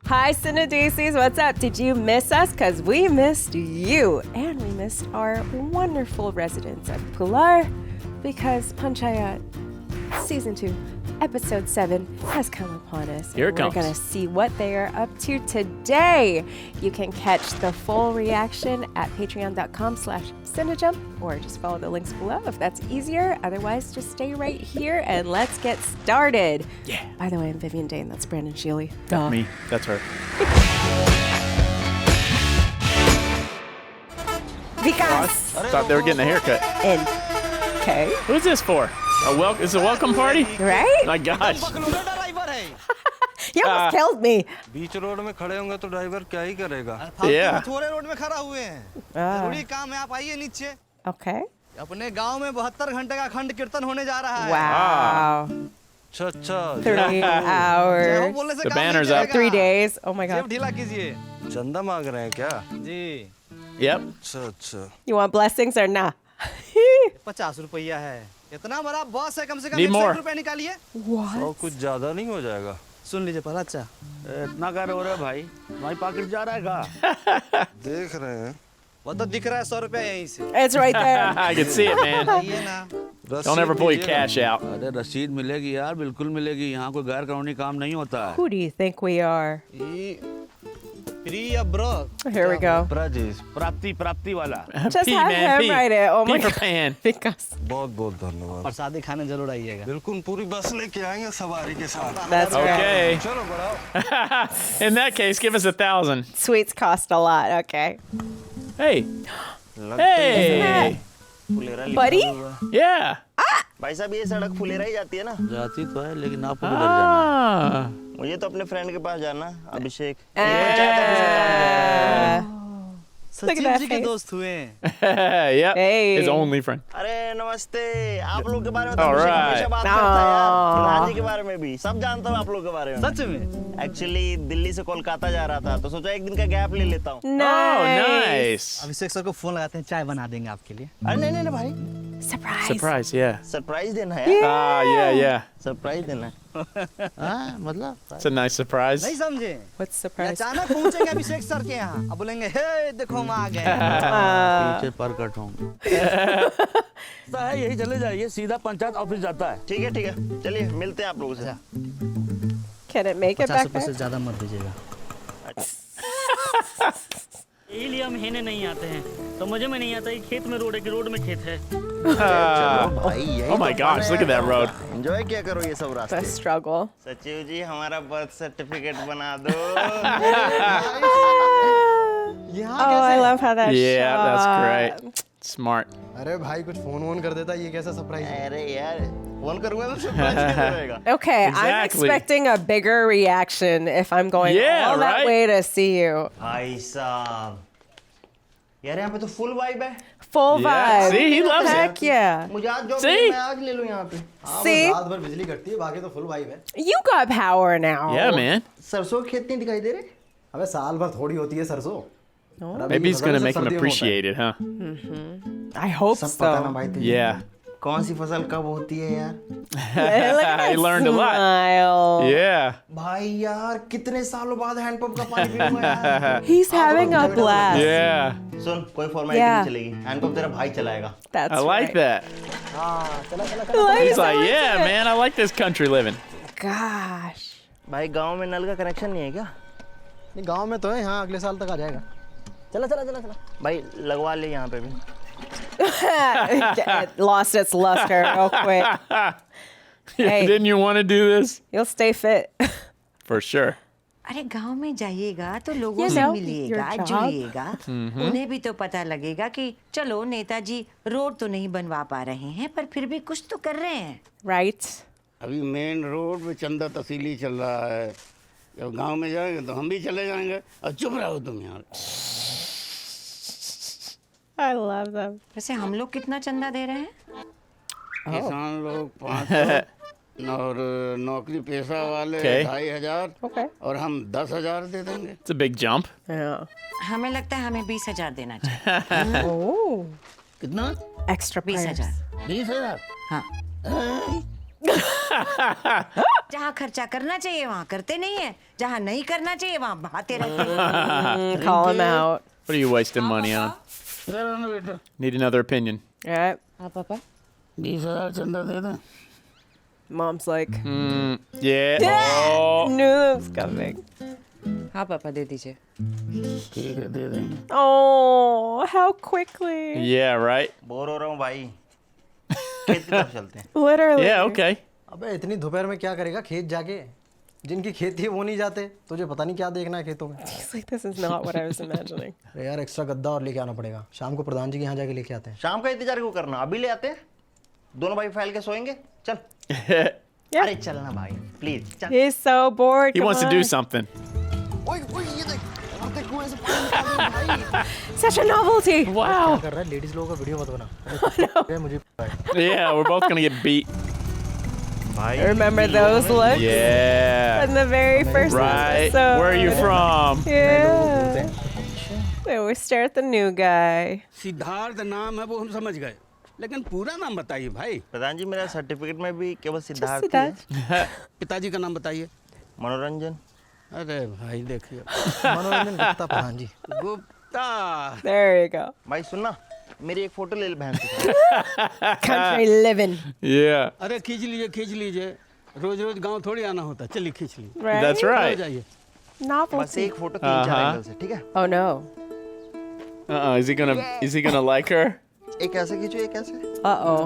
Hi, Cinedaisies. What's up? Did you miss us? Because we missed you. And we missed our wonderful residents of Pular because Panchayat Season 2, Episode 7 has come upon us. Here it comes. We're going to see what they are up to today. You can catch the full reaction at patreon.com/Cinejump or just follow the links below if that's easier. Otherwise, just stay right here and let's get started. Yeah. By the way, I'm Vivian Day and that's Brandon Shealy. Me. That's her. Vikas. Thought they were getting a haircut. And okay. Who's this for? Is it a welcome party? Right? My gosh. You almost killed me. Beach road में खड़े होंगे तो driver क्या ही करेगा? Yeah. थोड़े road में खड़ा हुए हैं। जरूरी काम है, आप आइए नीचे। Okay. अपने गांव में 72 घंटे का अखंड कीर्तन होने जा रहा है। Wow. अच्छा 3 जय हो hours. बोलने से The काम नहीं banner's up. चलेगा। 3 days. Oh my जेब god. ढीला कीजिए। चंदा मांग रहे हैं क्या? जी। Yep. अच्छा You want blessings or not? 50 रुपया है। इतना बड़ा बॉस है, कम से कम Need more. 100 रुपए निकालिए। और कुछ ज्यादा नहीं हो जाएगा? सुन लीजिए पहला अच्छा। इतना कर हो रहा है भाई, तुम्हारी पॉकेट जा रहा है का? देख रहे हैं। वो तो दिख रहा है 100 रुपया यहीं से। It's right there. I can see it, man. ये ना। Don't ever pull your cash out. अरे रसीद मिलेगी यार, बिल्कुल मिलेगी। यहाँ कोई गैर कानूनी काम नहीं होता है। Who do you think we are? Free या ब्रो? Here we go. प्राजेश प्राप्ति वाला। Just P, have man. him P. write it. Oh my P for god. pan. Vikas. बहुत बहुत धन्यवाद। प्रसादी खाने जरूर आइएगा। बिल्कुल पूरी बस लेके आएंगे सवारी के साथ। That's right. Okay. चलो बढ़ाओ। In that case, give us 1,000. Sweets cost a lot. Okay. Hey. Hey. Buddy? Yeah. भाई साहब ये सड़क फुलेरा ही जाती है ना? जाती तो है, लेकिन आपको किधर जाना है? Ah. मुझे तो अपने फ्रेंड के पास जाना, अभिषेक। Look at सचिन that जी के face. दोस्त हुए हैं। Yep. Hey. His only friend. अरे नमस्ते, आप लोग के बारे में तो All अभिषेक right. हमेशा बात करता है यार। Aww. प्रधान जी के बारे में भी सब जानता हूँ आप लोग के बारे में। सच में? एक्चुअली दिल्ली से कोलकाता जा रहा था तो सोचा एक दिन का गैप ले लेता हूँ। Oh, Nice. nice. अभिषेक सर को फोन लगाते हैं, चाय बना देंगे आपके लिए। अरे नहीं नहीं भाई, Surprise. Surprise, yeah. सरप्राइज देना है यार। Ah, yeah. सरप्राइज देना है। हाँ, मतलब It's a nice surprise. नहीं समझे? What's ये surprise? अचानक पहुंचेंगे अभिषेक सर के यहाँ, अब बोलेंगे हे देखो हम आ गए। पीछे पर कट होंगे। यही चले जाइए, सीधा पंचायत ऑफिस जाता है। ठीक है, चलिए मिलते हैं आप लोगों से। Can it make it 50 back रुपए से there? ज्यादा मत दीजिएगा। यही लिए हम हेने नहीं आते हैं, समझ में नहीं आता कि खेत में रोड है कि रोड में खेत है। भाई यही Oh my gosh, look at that road. Enjoy क्या करो ये सब The रास्ते। struggle. सचिव जी हमारा बर्थ सर्टिफिकेट बना दो। Oh, I love how that Yeah, shot. that's great. Smart. अरे भाई कुछ फोन वोन कर देता, ये कैसा सरप्राइज है? अरे यार फोन करूंगा तो सरप्राइज कैसे रहेगा? Okay, I'm Exactly. expecting a bigger reaction if I'm going Yeah, all that right? way to see you. भाई साहब यार यहाँ पे तो फुल वाइब है। Full Yeah, vibe. see, he loves it. Heck yeah. मुझे आज जॉब See? मैं आज ले लूँ यहाँ पे। हाँ, See? बस रात भर बिजली कटती है, बाकी तो फुल वाइब है। You got power now. Yeah, man. सरसों के खेत नहीं दिखाई दे रहे? अबे साल भर थोड़ी होती है सरसों। और अभी Maybe he's फसल gonna सिर्फ make him सर्दियों में होता है। appreciate it, huh? I hope सब पता ना so. भाई तुझे। Yeah. कौन सी फसल कब होती है यार? Look at He that learned a lot. smile. Yeah. भाई यार कितने सालों बाद हैंडपंप का पानी पीऊंगा यार। He's having a blast. Yeah. सुन कोई फॉर्मेलिटी Yeah. नहीं चलेगी, हैंडपंप तेरा भाई चलाएगा। That's I like right. that. Like, He's like, so yeah, into it. man, I like this country living. Gosh. भाई गांव में नल का कनेक्शन नहीं है क्या? नहीं गांव में तो है, यहाँ अगले साल तक आ जाएगा। चला भाई लगवा ले यहाँ पे भी। It lost its luster real quick. Hey. Didn't you want to do this? You'll stay fit. For sure. अरे गांव में जाइएगा तो लोगों You से know, मिलिएगा, your job. जुड़िएगा। उन्हें भी तो पता लगेगा कि चलो नेताजी रोड तो नहीं बनवा पा रहे हैं पर फिर भी कुछ तो कर रहे हैं। Right? अभी मेन रोड पे चंदा तसीली चल रहा है। जब गांव में जाएंगे तो हम भी चले जाएंगे। और चुप रहो तुम यार। I love them. वैसे हम लोग कितना चंदा दे रहे हैं? किसान लोग 500 और नौकरी पेशा वाले Okay. 2500 Okay. और हम 10,000 दे देंगे। It's a big jump. Yeah. हमें लगता है हमें 20,000 देना चाहिए। Oh. कितना? Extra 20,000। 20,000। हाँ। जहाँ खर्चा करना चाहिए वहाँ करते नहीं है, जहाँ नहीं करना चाहिए वहाँ बहाते रहते हैं। Call him out. What are you wasting money on? बेटा Need another opinion. All right. हाँ पापा. 20,000 चंदा दे दे। Mom's like, Yeah. Oh. knew that was coming. हाँ पापा दे दीजिए। ठीक है दे देंगे। Oh, how quickly. Yeah, right? Bore हो रहा हूँ भाई खेत की तरफ चलते हैं Literally. Yeah, okay. अबे इतनी दोपहर में क्या करेगा खेत जाके? जिनकी खेती है वो नहीं जाते, तुझे पता नहीं क्या देखना है खेतों में। He's like, this is not what I was imagining. अरे यार एक्स्ट्रा गद्दा और लेके आना पड़ेगा, शाम को प्रधान जी के यहाँ जाके लेके आते हैं। शाम का इंतजार क्यों करना अभी ले आते हैं दोनों भाई फैल के सोएंगे चल Yeah. अरे चलना भाई प्लीज चल He's so bored. He Come wants to do on. something. Such a novelty. Wow. कर रहा है लेडीज लोगों का वीडियो मत बना। मुझे Yeah, we're both gonna get beat. Remember those looks? Yeah. In the very first Right. episode. Where are you from? Yeah. They always stare at the new guy. Siddharth नाम है वो हम समझ गए, लेकिन पूरा नाम बताइए भाई। प्रधान जी मेरा सर्टिफिकेट में भी केवल Just Siddharth see he that. है पिताजी का नाम बताइए। मनोरंजन अरे भाई देखिए मनोरंजन गुप्ता प्रधान जी। गुप्ता। There you go. भाई सुनना मेरी एक फोटो ले ले बहन से Country living. Yeah. अरे खींच लीजिए, रोज रोज गांव थोड़ी आना होता, चलिए खींच लीजिए। Right? That's हो right. जाइए। बस Novelty. एक फोटो 3-4 एंगल से ठीक है Oh no. Is he gonna like her? एक ऐसे खींचो एक ऐसे Uh-oh.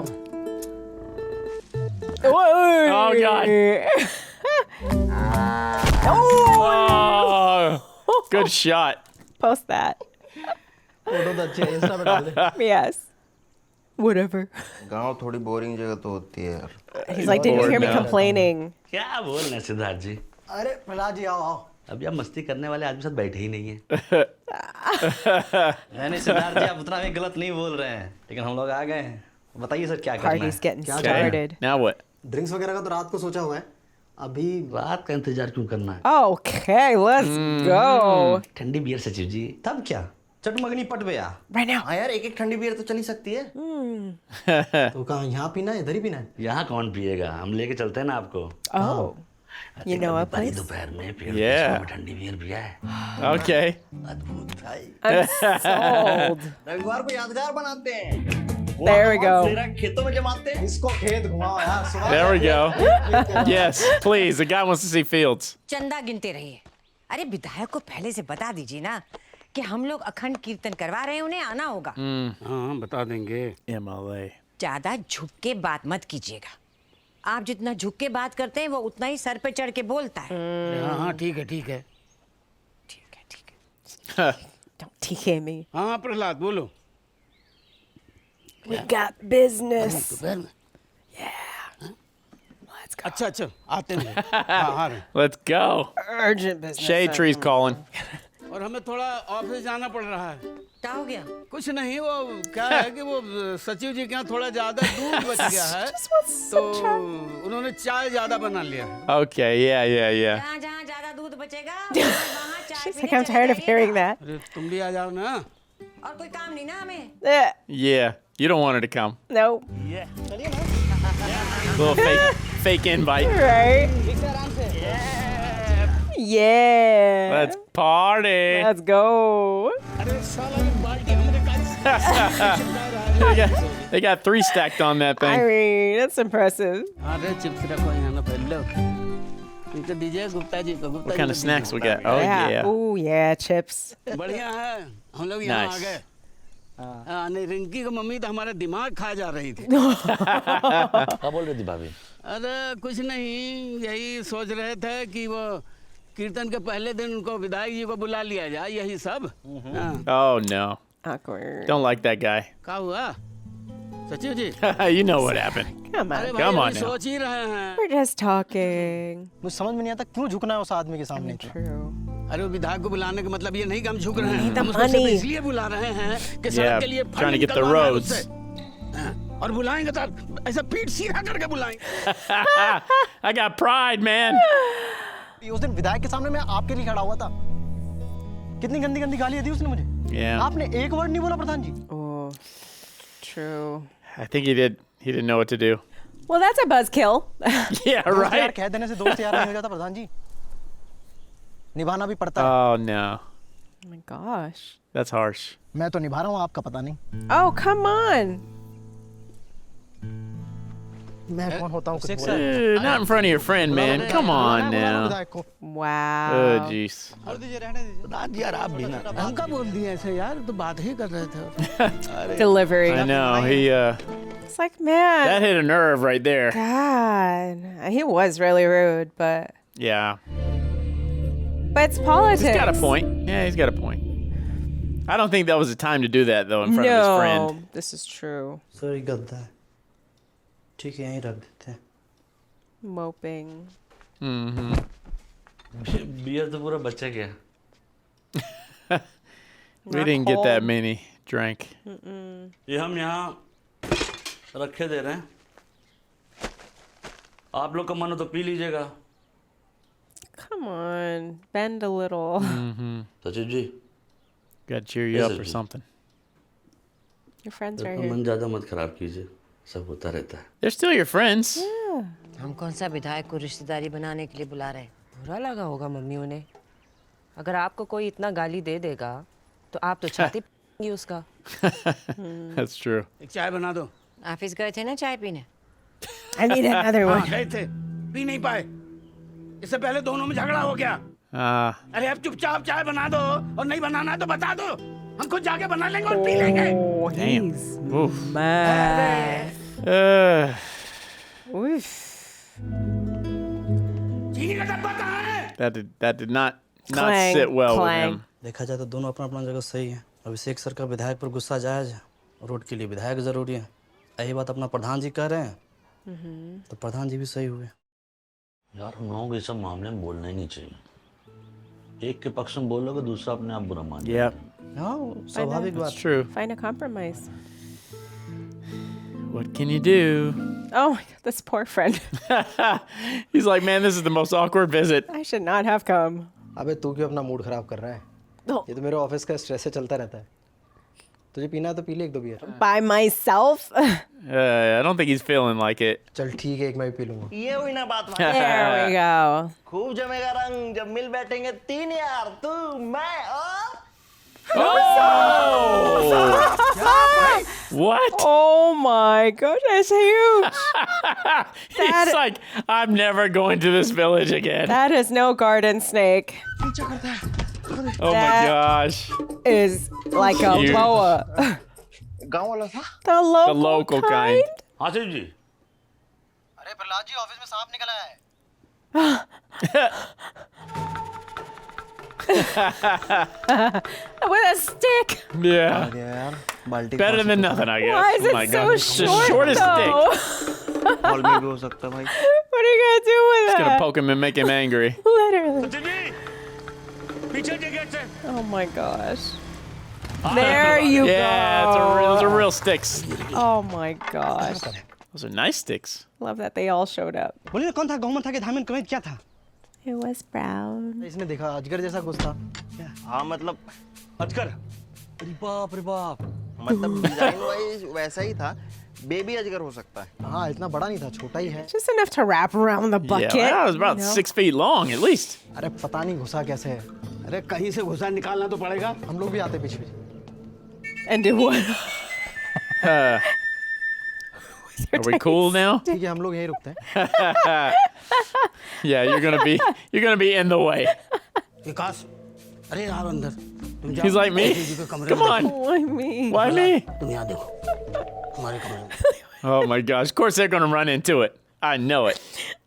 Oh God. Oh. Good shot. Post that. Photo तो अच्छे इंस्टा पे डाल दे। Yes. Whatever. गांव थोड़ी बोरिंग जगह तो होती है यार He's like, didn't you hear me bored now. complaining? क्या बोल रहे हैं सिद्धार्थ जी अरे प्रहलाद जी आओ आओ। अभी आप मस्ती करने वाले आदमी साथ बैठे ही नहीं है नहीं सिद्धार्थ जी आप उतना भी गलत नहीं बोल रहे हैं लेकिन हम लोग आ गए हैं बताइए सर क्या करना Party's है getting क्या started. Now what? ड्रिंक्स वगैरह का तो रात को सोचा हुआ है, अभी रात का इंतजार क्यों करना है Okay, let's go. ठंडी बियर सचिव जी तब क्या चटमगनी पट गया। Right now. हाँ यार एक ठंडी बियर तो चल ही सकती है तो कहाँ यहाँ पीना है इधर ही पीना है? यहाँ कौन पिएगा हम लेके चलते हैं ना आपको Oh. You know a बड़ी place? दोपहर में पेड़ Yeah. में ठंडी बियर पिया है Okay. अद्भुत I'm sold. रविवार को यादगार बनाते हैं There we go. मेरा खेतों में जमाते हैं इसको खेत घुमाओ यार। सुना There we go. Yes, please. The guy wants to see fields. चंदा गिनते रहिए। अरे विधायक को पहले से बता दीजिए ना कि हम लोग अखंड कीर्तन करवा रहे हैं, उन्हें आना होगा। हाँ बता देंगे। MLA. ज्यादा झुक के बात मत कीजिएगा। आप जितना झुक के बात करते हैं वो उतना ही सर पे चढ़ के बोलता है। हाँ हाँ ठीक है। ठीक है ठीक है। Don't TK me. हाँ प्रहलाद बोलो। We got business. दोपहर में। Let's go. अच्छा आते हैं। हाँ आ रहे हैं। Let's go. Urgent business. Shade tree's calling. और हमें थोड़ा ऑफिस जाना पड़ रहा है। क्या हो गया? कुछ नहीं, वो क्या है कि वो सचिव जी के यहाँ थोड़ा ज्यादा दूध बच गया है Just wants तो some chai. उन्होंने चाय ज्यादा बना लिया है। Okay. Yeah. जहाँ जहाँ ज्यादा दूध बचेगा वहाँ चाय She's पीने like, I'm चले tired of जाइएगा। hearing that. अरे तुम भी आ जाओ ना। और कोई काम नहीं ना हमें। Yeah. You don't want her to come. Nope. Little fake invite. Right? Yeah. Let's party. Let's go. They got 3 stacked on that I thing. mean, that's impressive. अरे चिप्स रखो यहाँ ना पहले। इनको दीजिए गुप्ता जी को। What kind of snacks we got? Oh yeah. Oh, yeah, chips. बढ़िया है, हम लोग यहाँ आ Nice. गए। नहीं रिंकी की मम्मी तो हमारा दिमाग खा जा रही थी। क्या बोल रही थी भाभी अरे कुछ नहीं, यही सोच रहे थे कि वो कीर्तन के पहले दिन उनको विधायक जी को बुला लिया जाए, यही सब। हाँ। Oh no. Awkward. Don't like that guy. क्या हुआ सचिव जी? You know what happened. Come अरे on. भाई Come on अभी now. सोच ही रहे हैं। We're just talking. मुझे समझ में नहीं आता क्यों झुकना है उस आदमी के सामने। True. अरे वो विधायक को बुलाने का मतलब ये नहीं कि हम झुक रहे हैं, the हम उसको सिर्फ money. इसलिए बुला रहे हैं कि Yeah, सड़क के लिए fund trying to get the निकलवाना है roads. उससे। हाँ, और बुलाएंगे तो ऐसा पीठ सीधा करके बुलाएंगे। I got pride, man. उस दिन विधायक के सामने मैं आपके लिए खड़ा हुआ था, कितनी गंदी गंदी गालियां दी उसने मुझे। Yeah. आपने एक वर्ड नहीं बोला प्रधान जी। Oh, true. I think he didn't know what to do. Well, that's a buzzkill. Yeah, दोस्त यार right? कह देने से दोस्त यार नहीं हो जाता प्रधान जी, निभाना भी पड़ता है। Oh, no. Oh my gosh. That's harsh. मैं तो निभा रहा हूँ, आपका पता नहीं। Oh, come on. मैं कौन होता हूँ कुछ Dude, बोलने? not in front of your friend, man. Come on now. विधायक को। Wow. Oh, jeez. प्रधान जी यार आप भी ना, हम कब बोल दिए ऐसे यार, तो बात ही कर रहे थे। Delivery. I know. It's like, man. That hit a nerve right there. God. He was really rude, but Yeah. it's politics. He's got a point. Yeah, he's got a point. I don't think that was the time to do that, though, in front of his friend. No, this is true. Sorry गद्दा है ठीक है यहीं रख देते हैं Moping. Mm-hmm. Beer तो पूरा बच्चा गया We didn't get that many drank. ये हम यहाँ रखे दे रहे हैं आप लोग का मन हो तो पी लीजिएगा Come on. Bend a little. सचिव जी Got to cheer you Yes, up it or is. something. Your friends are अपना here. मन ज़्यादा मत खराब कीजिए सब होता रहता है They're still your friends. हम कौन सा विधायक को रिश्तेदारी बनाने के लिए बुला रहे हैं? बुरा लगा होगा मम्मी उन्हें। अगर आपको कोई इतना गाली दे देगा तो आप तो छाती पीटेंगी उसका। That's true. एक चाय बना दो। ऑफिस गए थे ना चाय पीने? I need another हाँ one. गए थे, पी नहीं पाए। इससे पहले दोनों में झगड़ा हो गया। अरे अब चुपचाप चाय बना दो और नहीं बनाना तो बता दो, हम खुद जाके बना लेंगे और पी लेंगे। Damn. Oof. Man. Oof. चीनी का डब्बा कहाँ है? That did not Clang, sit well clang. with him. देखा जाए तो दोनों अपना अपना जगह सही है अभिषेक सर का विधायक पर गुस्सा जायज है रोड के लिए विधायक जरूरी है यही बात अपना प्रधान जी कह रहे हैं तो प्रधान जी भी सही हुए यार हम लोगों को इस सब मामले में बोलना ही नहीं चाहिए एक के पक्ष में बोलोगे दूसरा अपने आप बुरा मान Yep. हाँ स्वाभाविक बात That's true. Find a compromise. What can you do? Oh my God, this poor friend. He's like, man, this is the most awkward visit. I should not have come. अबे तू क्यों अपना मूड खराब कर रहा है? ये तो मेरे ऑफिस का स्ट्रेस से चलता रहता है। तुझे पीना है तो पी ले एक दो beer. By myself? I don't think he's feeling like it. चल ठीक है, एक मैं भी पी लूंगा। ये हुई ना बात There we go. खूब जमेगा रंग जब मिल बैठेंगे तीन यार तू मैं और What? Oh my God, that's huge. He's like, I'm never going to this village again. That is no garden snake. Oh my gosh. Is like a Huge. boa. गाँव वाला था? The local, The local kind. हाँ जी अरे Prahlad ji office में सांप निकला है। With a stick. Yeah. यार बाल्टी Better than nothing, I guess. Why is Oh it my so God. It's short, the shortest stick. though? Hall में भी हो सकता है भाई What are you gonna do with It's gonna that? poke him and make him angry. Literally. पीछे के gate से। Oh my gosh. There you Yeah, go. those are real sticks. Oh my gosh. Those are nice sticks. Love that they all showed up. बोलिए कौन था government था कि धामिन comment क्या था? It was brown. इसने देखा अजगर जैसा कुछ था। हाँ मतलब अजगर। अरे बाप मतलब डिजाइन वाइज वैसा ही था बेबी अजगर हो सकता है हाँ इतना बड़ा नहीं था, छोटा ही है। Just enough to wrap around the bucket. Yeah, that was about you know? 6 feet long, at least. अरे पता नहीं घुसा कैसे है। अरे कहीं से घुसा निकालना तो पड़ेगा। हम लोग भी आते पीछे पीछे। And do what? Uh, are we cool now? ठीक है, हम लोग यहीं रुकते हैं। Yeah, you're gonna be in the way. विकास, अरे यार अंदर। तुम जाओ। He's like me. जी के कमरे Come में on. Why me? Why me? तुम यहाँ देखो। हमारे कमरे में। Oh my gosh. Of course they're gonna run into it. I know it.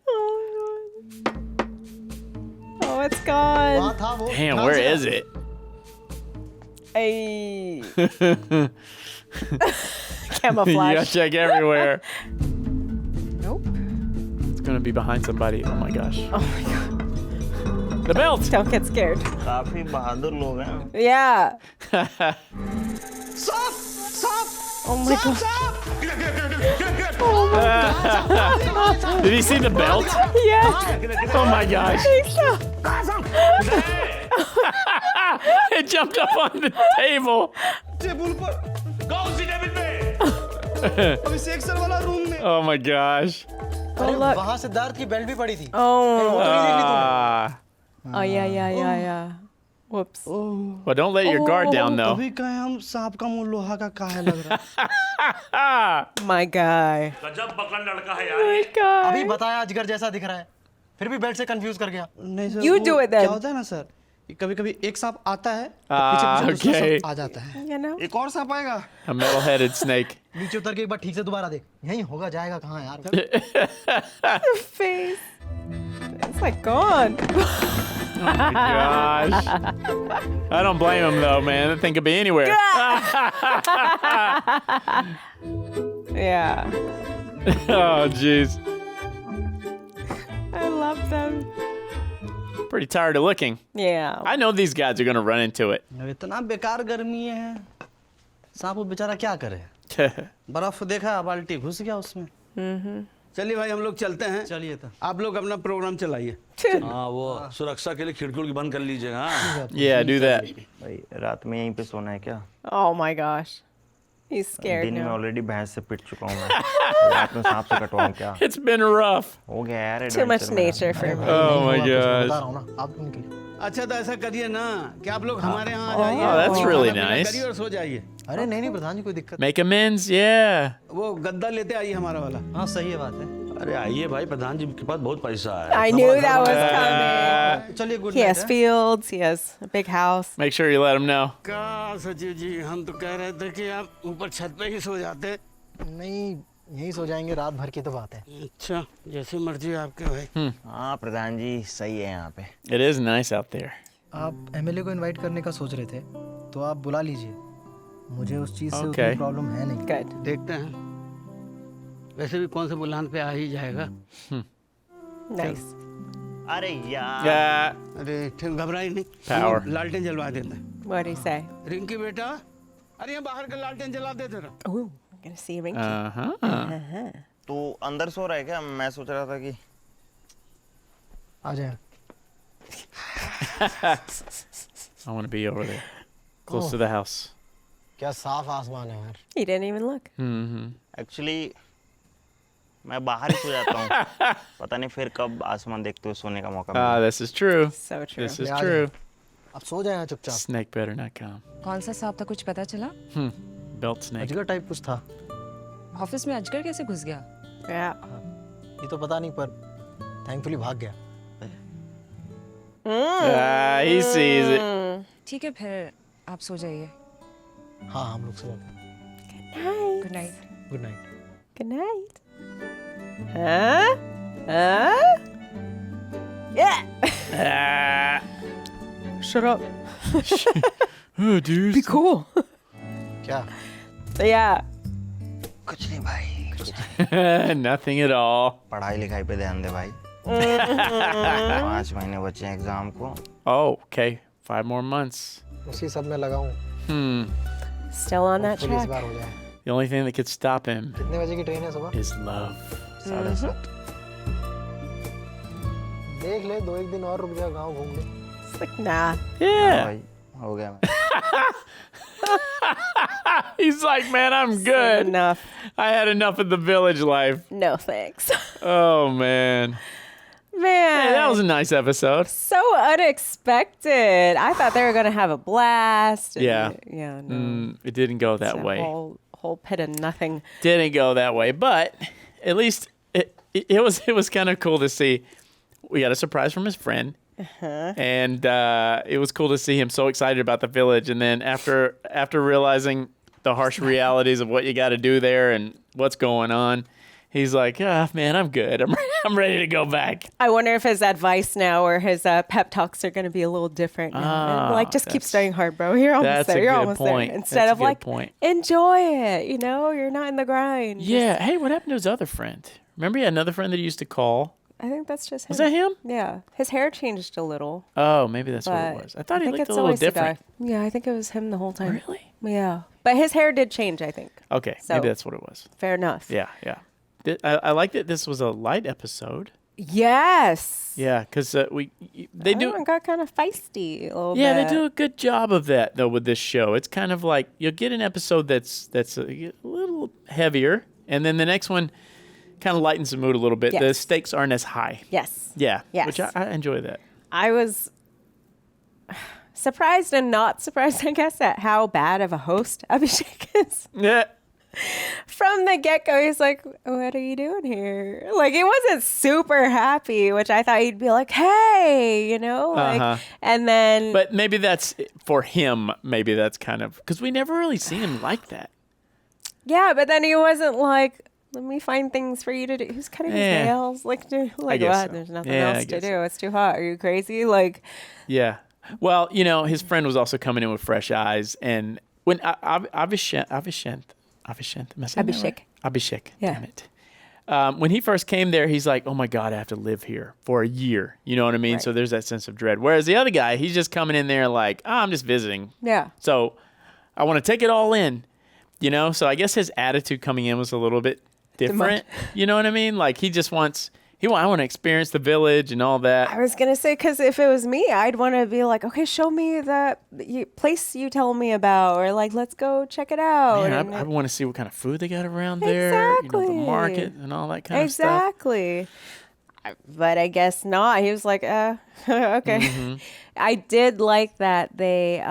Oh, oh, it's gone. वहाँ था वो। Damn, ध्यान where से is it? Ay. You Camouflage. gotta check everywhere. Nope. It's gonna be behind somebody. Oh my gosh. Oh my God. The belt! Don't get scared. काफी बहादुर लोग हैं Yeah. सांप सांप Oh my God. Did he see the belt? Yes. Oh my gosh. It jumped up on the table. Table पर कौन सी table पे? अभिषेक sir वाला room में Oh my gosh. अरे look. वहाँ सिद्धार्थ की बेल्ट भी पड़ी थी। Oh. Ah. Oh yeah. Whoops. Well, don't let your guard down though. तभी कहें हम सांप का मुंह लोहा का काहे लग रहा है। My guy. गजब बकरा लड़का है My God. अभी बताया अजगर जैसा दिख रहा है, फिर भी बेल्ट से कंफ्यूज कर गया। नहीं सर, You वो do it then. क्या होता है ना सर, कभी-कभी एक सांप आता है, तो पीछे दूसरा okay. सांप आ जाता है। You know. एक और सांप आएगा। A metal-headed snake. नीचे उतर के एक बार ठीक से दोबारा देख, यहीं होगा, जाएगा कहाँ यार? Face. It's like gone. Oh my gosh. I don't blame him though, man. That thing could be anywhere. Yeah. Oh jeez. I love them. Pretty tired of looking. Yeah. I know these guys are gonna run into it. इतना बेकार गर्मी है, सांप वो बेचारा क्या करे? बर्फ देखा, बाल्टी घुस गया उसमें। चलिए भाई हम लोग चलते हैं। चलिए तो। आप लोग अपना प्रोग्राम चलाइए। हाँ वो सुरक्षा के लिए खिड़की बंद कर लीजिएगा। हाँ Yeah, do that. भाई रात में यहीं पे सोना है क्या? Oh my gosh. He's scared दिन में now. ऑलरेडी भैंस से पिट चुका हूँ मैं। रात में सांप से कटवाऊँ क्या? It's been rough. हो गया यार। Too much adventure मेरा। nature for me. Oh my बता gosh. रहा हूँ ना, आप उनके लिए। अच्छा तो ऐसा करिए ना कि आप लोग हमारे यहाँ आ जाइए। Oh, that's और really खाना पीना nice. करिए और सो जाइए। अरे नहीं प्रधान जी, कोई दिक्कत Make amends, yeah. वो गद्दा लेते आइए हमारा वाला। हाँ सही है बात है। अरे आइए भाई, प्रधान जी के पास बहुत पैसा है। I knew that was coming. चलिए good He night. has fields. He has a big house. Make sure you let them know. क्या सचिव जी, हम तो कह रहे थे कि आप ऊपर छत पे ही सो जाते। नहीं, यहीं सो जाएंगे, रात भर की तो बात है। अच्छा जैसे मर्जी आपके भाई। हाँ प्रधान जी सही है यहाँ पे। It is nice out there. आप एमएलए को इनवाइट करने का सोच रहे थे, तो आप बुला लीजिए। मुझे उस चीज़ से Okay. उतनी प्रॉब्लम है नहीं। Good. देखते हैं। वैसे भी कौन से बुलान पे आ ही जाएगा। Nice. अरे यार। Yeah. अरे ठीक, घबराई नहीं। Power. लालटेन जलवा देते। What do you say? Rinki बेटा, अरे ये बाहर का लालटेन जला देते ना। Ooh, I'm gonna see Rinky. Uh-huh. तो अंदर सो रहा है क्या? मैं सोच रहा था कि आ जाए। I want to be over there, close to the house. क्या साफ आसमान है यार। He didn't even look. Mm-hmm. Actually मैं बाहर ही सो जाता हूँ। पता नहीं फिर कब आसमान देखते हुए सोने का मौका मिले। This is true. So true. This is Yeah, true. आप सो जाए यहाँ चुपचाप। Snake better not come. कौन सा सांप था, कुछ पता चला? Belt snake. अजगर टाइप कुछ था। ऑफिस में अजगर कैसे घुस गया? Yeah. ये तो पता नहीं, पर थैंकफुली भाग गया। He sees it. ठीक है, फिर आप सो जाइए। हाँ हम लोग सो जाते हैं। Night. Good night. Good night. Good night. Huh? Huh? Yeah. Shut up. Oh, dude. Be cool. क्या? Yeah. कुछ नहीं भाई। Nothing at all. पढ़ाई लिखाई पे ध्यान दे भाई। 5 महीने बचे हैं एग्जाम को। Oh, okay. 5 more months. उसी सब में लगा हूँ। Still on that Hopefully इस track. बार हो जाए। The only thing that could stop him कितने बजे की ट्रेन है सुबह? is love. 7:30। देख ले, 2-1 दिन और रुक जा, गाँव घूम ले। It's like, nah. Yeah. भाई हो गया। He's like, man, I'm good. Enough. I had enough of the village life. No thanks. Oh, man. Man. Hey, that was a nice episode. so unexpected. I thought they were going to have a blast. and- Yeah. Yeah, no. It didn't go that It's a way. Whole pit of nothing. Didn't go that way, but at least it was kind of cool to see. We got a surprise from his friend, and it was cool to see him so excited about the village. And then after realizing the harsh realities of what you got to do there and what's going on, he's like, man, I'm good. I'm ready to go back. I wonder if his advice now or his pep talks are going to be a little different now. Like, just keep studying hard, bro. You're almost that's there. a You're good almost point. there. Instead That's a of good like, point. enjoy it. You know, you're not in the grind. Yeah. Hey, what happened to his other friend? Remember he had another friend that he used to call? I think that's just him. Was that him? Yeah. His hair changed a little. Oh, maybe that's what But it was. I thought he think looked a it's little always the different. guy. Yeah, I think it was him the whole time. Really? Yeah. But his hair did change, I think. Okay, So- maybe that's what it was. Fair enough. Yeah. I like that this was a light episode. Yes. Yeah, because they do. It got kind of feisty a little Yeah, bit. they do a good job of that though with this show. It's kind of like you'll get an episode that's a little heavier, and then the next one kind of lightens the mood a little bit. Yes. The stakes aren't as high. Yes. Yeah, Yes. which I enjoy that. I was surprised and not surprised, I guess, at how bad of a host Abhishek is. Yeah. From the get-go, he's like, what are you doing here? Like, he wasn't super happy, which I thought he'd be like, hey, you know? Like, and then... But maybe that's, for him, maybe that's kind of, because we never really seen him like that. Yeah, but then he wasn't like, let me find things for you to do. Who's cutting his nails? Like what? guess so. There's nothing Yeah, I else to guess do. It's too hot. Are you crazy? Like, Yeah. Well, you know, his friend was also coming in with fresh eyes. And when Abhishek, am I saying that right? Abhishek, Yeah. damn it. When he first came there, he's like, oh my God, I have to live here for a year. You know what I mean? Right. So there's that sense of dread. Whereas the other guy, he's just coming in there like, I'm just visiting. yeah. So I want to take it all in, you know? So I guess his attitude coming in was a little bit different. You know what I mean? Like he just wants, I want to experience the village and all that. I was going to say, because if it was me, I'd want to be like, okay, show me the place you tell me about, or like, let's go check it out. Man, I want to see what kind of food they got around there, you know, the market and all that kind of stuff. Exactly. But I guess not. He was like, okay. Mm-hmm. I did like that they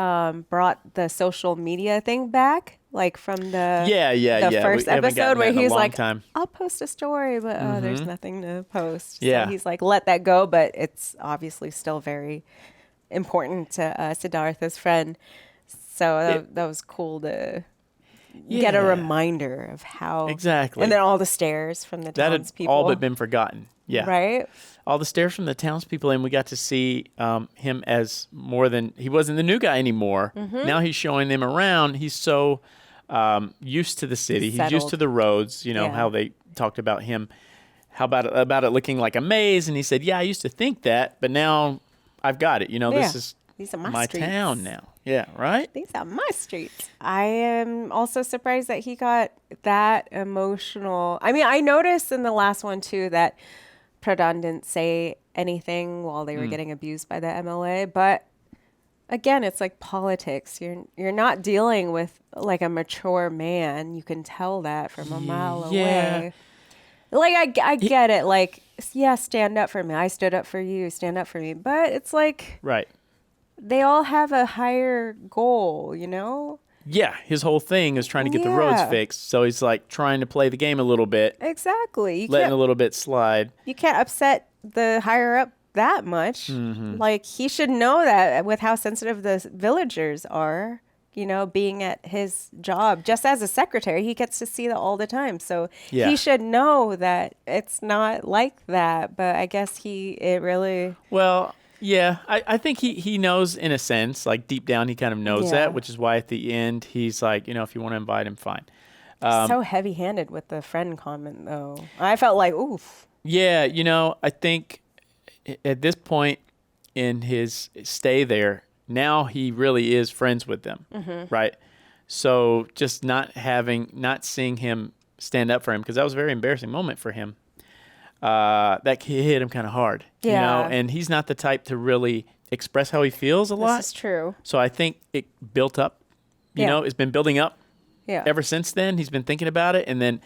brought the social media thing back, like from the first We haven't episode gotten where that in a he's long like, time. I'll post a story, but there's nothing to post. Yeah. So he's like, let that go, but it's obviously still very important to Siddhartha's friend. So that was cool to get a reminder of how Exactly. and then all the stares from the That had townspeople. all but been forgotten. Yeah. Right? All the stares from the townspeople, and we got to see him as more than, he wasn't the new guy anymore. Mm-hmm. Now he's showing them around. He's so used to the city. He's used Settled. to the roads, you know, Yeah. how they talked about him. How about it looking like a maze? And he said, yeah, I used to think that, but now I've got it. You know, this Yeah. is These are my streets. town now. Yeah, right? These are my streets. I am also surprised that he got that emotional. I mean, I noticed in the last one too that Pradhan didn't say anything while they were getting abused by the MLA, but again, it's like politics. You're not dealing with like a mature man. You can tell that from a mile Yeah. away. Like I get it. Like, yeah, stand up for me. I stood up for you. Stand up for me. But it's like Right. they all have a higher goal, you know? Yeah, his whole thing is trying to get the roads Yeah. fixed. So he's like trying to play the game a little bit, Exactly. You letting a can't, little bit slide. you can't upset the higher up that much. Mm-hmm. Like, he should know that with how sensitive the villagers are, you know, being at his job. Just as a secretary, he gets to see that all the time. So Yeah. he should know that it's not like that. But I guess it really... Well, yeah, I think he knows in a sense, like deep down, he kind of knows Yeah. that, which is why at the end he's like, you know, if you want to invite him, fine. so heavy-handed with the friend comment, though. I felt like, oof. Yeah, you know, I think at this point in his stay there, now he really is friends with them, right? So just not seeing him stand up for him, because that was a very embarrassing moment for him. That hit him kind of hard, you know, Yeah. and he's not the type to really express how he feels a lot. This is true. So I think it built up, you Yeah. know, it's been building up Yeah. ever since then. He's been thinking about it, and then,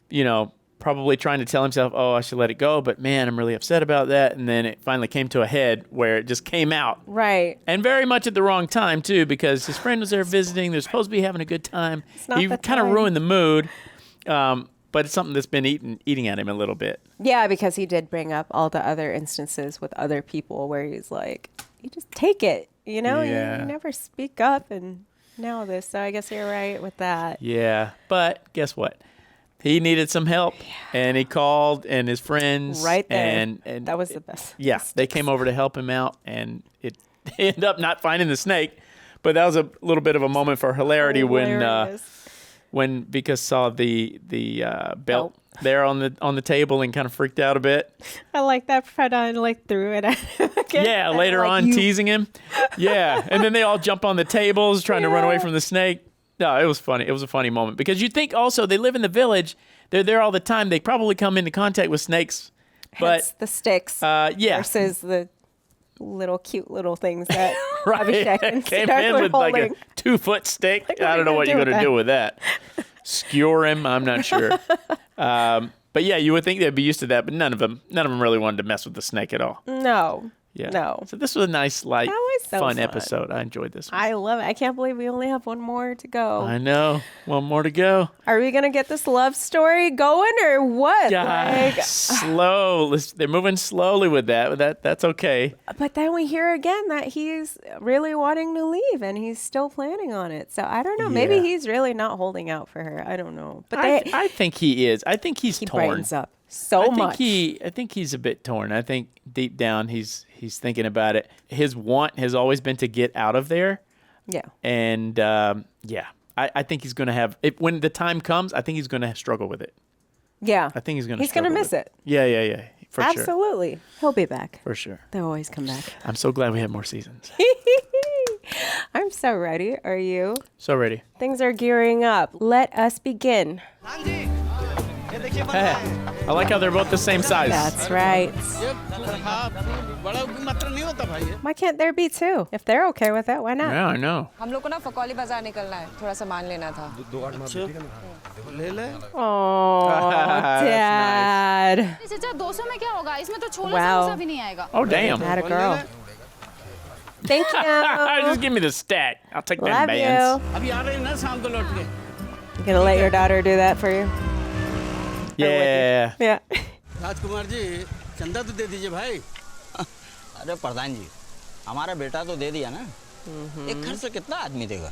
you know, probably trying to tell himself, oh, I should let it go, but man, I'm really upset about that. And then it finally came to a head where it just came out. Right. And very much at the wrong time, too, because his friend was there visiting. They're supposed to be having a good time. not He the kind of time. ruined the mood, but it's something that's been eating at him a little bit. Yeah, because he did bring up all the other instances with other people where he's like, you just take it, you know? Yeah. You never speak up, and now this. So I guess you're right with that. Yeah, but guess what? He needed some help, and he called, and his friends. Right there. And That was the best. Yeah, they came over to help him out, and they ended up not finding the snake. But that was a little bit of a moment for hilarity Hilarious. when Vika saw the belt there on the table and kind of freaked out a bit. I like that Pradhan like threw it at him again. Yeah, And, later like, on you- teasing him. Yeah, and then they all jump on the tables trying to run away from the snake. No, it was funny. It was a funny moment because you think also they live in the village. They're there all the time. They probably come into contact with snakes. Hence But the sticks yeah. versus the little cute little things that Right. Abhishek and Came Siddhartha in were with like holding. a 2-foot stick. Like, I don't know what you're with going to that? do with that. Skewer him? I'm not sure. But yeah, you would think they'd be used to that, but none of them really wanted to mess with the snake at all. No. Yeah. No. So this was a nice, light, That was so fun fun. episode. I enjoyed this one. I love it. I can't believe we only have one more to go. I know. One more to go. Are we going to get this love story going or what? God, Like, slow. They're moving slowly with that. That's okay. but then we hear again that he's really wanting to leave and he's still planning on it. So I don't know. Maybe Yeah. he's really not holding out for her. I don't know. But I think he is. I think he's he torn. brightens up so much. I think he's a bit torn. I think deep down he's thinking about it. His want has always been to get out of there. Yeah. And I think he's going to have when the time comes. I think he's going to struggle with it. Yeah. I think he's going to. He's going to miss it. Yeah. For sure. Absolutely. He'll be back. For sure. They'll always come back. I'm so glad we have more seasons. I'm so ready. Are you? So ready. Things are gearing up. Let us begin. I like how they're both the same size. That's right. बड़ा मात्रा नहीं होता भाई ये। Why can't there be two? If they're okay with it, why not? Yeah, I know. हम लोग को ना फकौली बाजार निकलना है, थोड़ा सामान लेना था। ले ले। Oh, Dad. चाचा 200 में क्या होगा? इसमें तो छोला Wow. समोसा भी नहीं आएगा। Oh, damn. Had a girl. Thank you. Just give me the stack. I'll take them Love bands. you. अभी आ रहे हैं ना शाम को लौट के। You gonna let your daughter do that for you? Yeah. Yeah. Rajkumar ji चंदा तो दे दीजिए भाई। अरे प्रधान जी, हमारा बेटा तो दे दिया ना। एक घर से कितना आदमी देगा?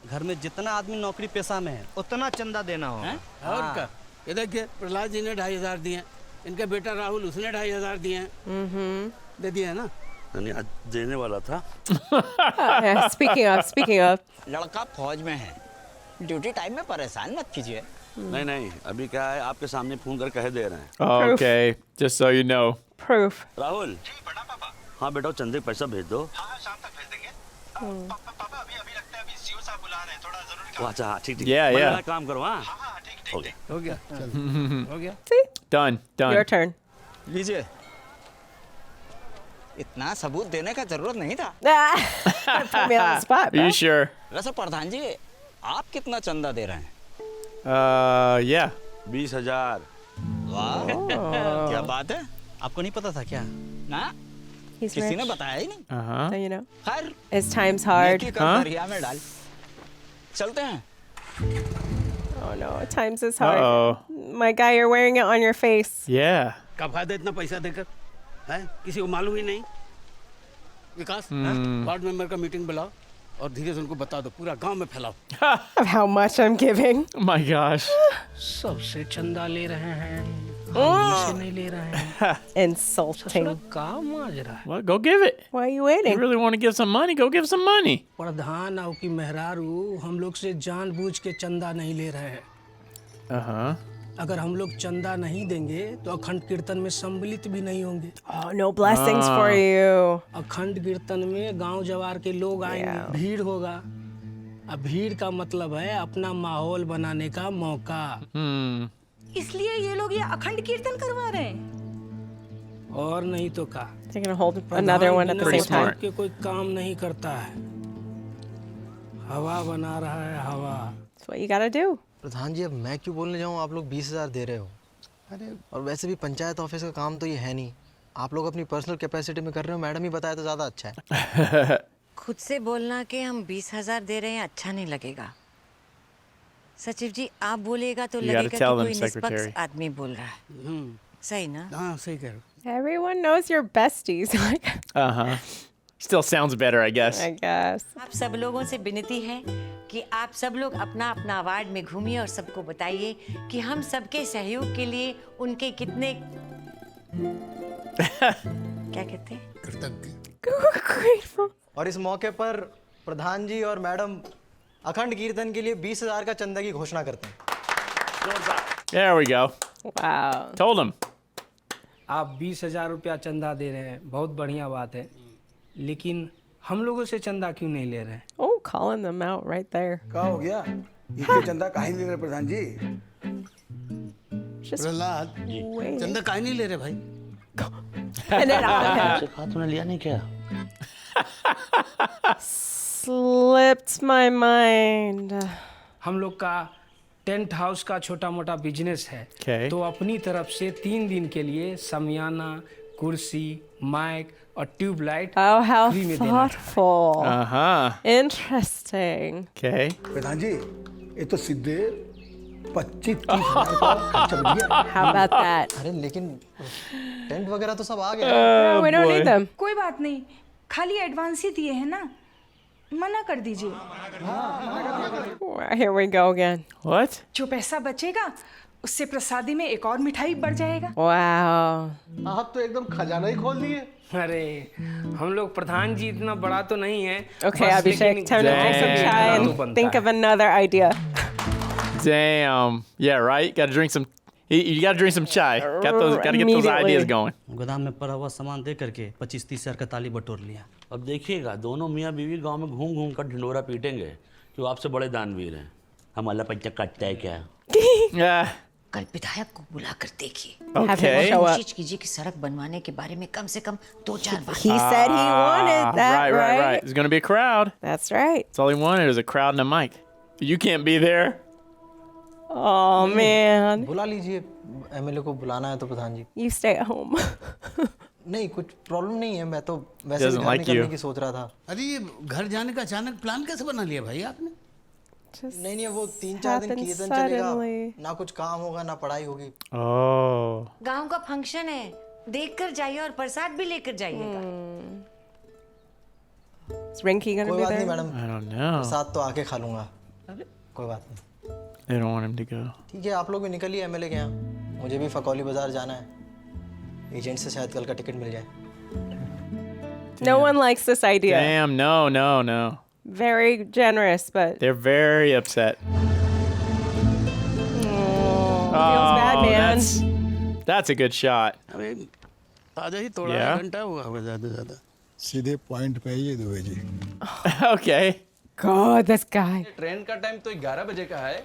घर में जितना आदमी नौकरी पेशा में है उतना चंदा देना होगा। और क्या? ये देखिए प्रहलाद जी ने 2,500 दिए, इनका बेटा राहुल उसने 2,500 दिए। दे दिया ना? नहीं आज देने वाला था। Speaking of. लड़का फौज में है, ड्यूटी टाइम में परेशान मत कीजिए। नहीं अभी क्या है आपके सामने फोन कर कह दे रहे हैं। Okay. Just so you know. Proof. Rahul ji बड़ा पापा हाँ बेटा चंदे पैसा भेज दो। हाँ शाम तक भेज देंगे। पापा अभी लगता है अभी सीओ साहब बुला रहे हैं थोड़ा जरूरी काम। अच्छा हाँ ठीक। Yeah. काम करो हाँ। ठीक हो गया हो गया। See? Done. Your turn. लीजिए। इतना सबूत देने का जरूरत नहीं था। Put me on the spot, Are bro. you sure? वैसे प्रधान जी, आप कितना चंदा दे रहे हैं? Yeah. 20,000। वाह, क्या बात है? आपको नहीं पता था क्या? ना? He's किसी ने rich. बताया ही नहीं। Uh-huh. So you know. खैर, His time's hard. नेकी कर दरिया में डाल। चलते हैं। Oh no, times is hard. Uh-oh. My guy, you're wearing it on your face. Yeah. क्या फायदा इतना पैसा देकर? हैं? किसी को मालूम ही नहीं। विकास वार्ड मेंबर का मीटिंग बुलाओ और धीरे से उनको बता दो पूरा गांव में फैलाओ। Of how much I'm giving. Oh my gosh. सबसे चंदा ले रहे हैं, हमसे नहीं ले रहे हैं। Insulting. काम माजरा है। Well, go give it. Why are you You waiting? really want to give some money? Go give some money. प्रधान आओ की मेहरारू हम लोग से जानबूझ के चंदा नहीं ले रहे हैं। Uh-huh. अगर हम लोग चंदा नहीं देंगे तो अखंड कीर्तन में सम्मिलित भी नहीं होंगे। Oh, no blessings for you. अखंड कीर्तन में गांव जवार के लोग आएंगे, भीड़ होगा। अब भीड़ का मतलब है अपना माहौल बनाने का मौका। इसलिए ये लोग ये अखंड कीर्तन करवा रहे हैं। और नहीं तो का They're gonna hold another one at the Pretty same time. smart. के कोई काम नहीं करता है, हवा बना रहा है हवा। That's what you gotta do. प्रधान जी अब मैं क्यों बोलने जाऊँ, आप लोग 20,000 दे रहे हो। अरे और वैसे भी पंचायत ऑफिस का काम तो ये है नहीं, आप लोग अपनी पर्सनल कैपेसिटी में कर रहे हो। मैडम ही बताया तो ज़्यादा अच्छा है। खुद से बोलना कि हम 20,000 दे रहे हैं अच्छा नहीं लगेगा। सचिव जी आप बोलेगा तो You gotta लगेगा कि tell them, कोई निष्पक्ष Secretary. आदमी बोल रहा है। सही ना? हाँ सही कह रहे हो। Everyone knows your besties. Uh-huh. Still sounds better, I guess. I guess. आप सब लोगों से विनती है कि आप सब लोग अपना अपना वार्ड में घूमिए और सबको बताइए कि हम सबके सहयोग के लिए उनके कितने क्या कहते हैं Grateful. और इस मौके पर प्रधान जी और मैडम अखंड कीर्तन के लिए 20,000 का चंदा की घोषणा करते हैं। There we go. Wow. Told him. आप 20,000 रुपया चंदा दे रहे हैं, बहुत बढ़िया बात है, लेकिन हम लोगों से चंदा क्यों नहीं ले रहे हैं? Oh, calling them out right there. क्या हो गया? इसके चंदा काहे नहीं ले रहे प्रधान जी? Just Prahlad waiting. चंदा काहे नहीं ले रहे भाई? And then on him. तूने लिया नहीं क्या? Slipped my mind. हम लोग का टेंट हाउस का छोटा मोटा बिजनेस है। Okay. तो अपनी तरफ से 3 दिन के लिए समियाना, कुर्सी, माइक और ट्यूबलाइट Oh, how फ्री में देना था। thoughtful. Uh-huh. Interesting. Okay. प्रधान जी ये तो सीधे 25-30 हजार का खर्चा बढ़ गया। How about that? अरे लेकिन टेंट वगैरह तो सब आ गए। No, we don't need them. कोई बात नहीं, खाली एडवांस ही दिए हैं ना, मना कर दीजिए। Here we go again. What? जो पैसा बचेगा उससे प्रसादी में एक और मिठाई बढ़ जाएगा। Wow. आप तो एकदम खजाना ही खोल दिए। अरे हम लोग प्रधान जी इतना बड़ा तो नहीं है। Okay, बस Abhishek, लेकिन time to drink some Damn. chai तो and बनता think है। of another idea. Damn. Yeah, right? Got to drink some. You got to drink some chai. Got to get those Immediately. ideas going. गोदाम में पड़ा हुआ सामान दे करके 25-30 हजार का ताली बटोर लिया। अब देखिएगा दोनों मियाँ बीवी गांव में घूम घूम कर ढिंडोरा पीटेंगे कि वो आपसे बड़े दानवीर हैं। हम अल्लाह पंचा काटता है क्या? Yeah. कल विधायक को बुला कर देखिए। Okay. कोशिश कीजिए कि सड़क बनवाने के बारे में कम से कम 2-4 बात। He said he wanted that, Right. There's going to be a crowd. That's right. That's all he wanted is a crowd and a mic. You can't be there. Oh, man. बुला लीजिए, एमएलए को बुलाना है तो प्रधान जी। You stay at home. नहीं कुछ problem नहीं है, मैं तो वैसे भी Doesn't घर like निकलने you. की सोच रहा था। अरे ये घर जाने का अचानक प्लान कैसे बना लिया भाई आपने? नहीं वो 3-4 दिन happened कीर्तन चलेगा, suddenly. ना कुछ काम होगा ना पढ़ाई होगी। Oh. गांव का फंक्शन है, देख कर जाइए और प्रसाद भी लेकर जाइएगा। Is Rinky gonna कोई be बात नहीं there? Madam, I don't know. प्रसाद तो आके खा लूंगा। कोई बात नहीं। They don't want him to go. ठीक है आप लोग भी निकलिए एमएलए के यहाँ, मुझे भी फकौली बाजार जाना है। एजेंट से शायद कल का टिकट मिल जाए। No one likes this idea. Damn, no. Very generous, but They're very upset. feels bad, man. That's a good shot. अरे ताजा ही थोड़ा Yeah. घंटा हुआ होगा ज़्यादा से ज़्यादा। सीधे पॉइंट पे ही Dubey ji. Okay. God, this guy. Train का टाइम तो 11 बजे का है,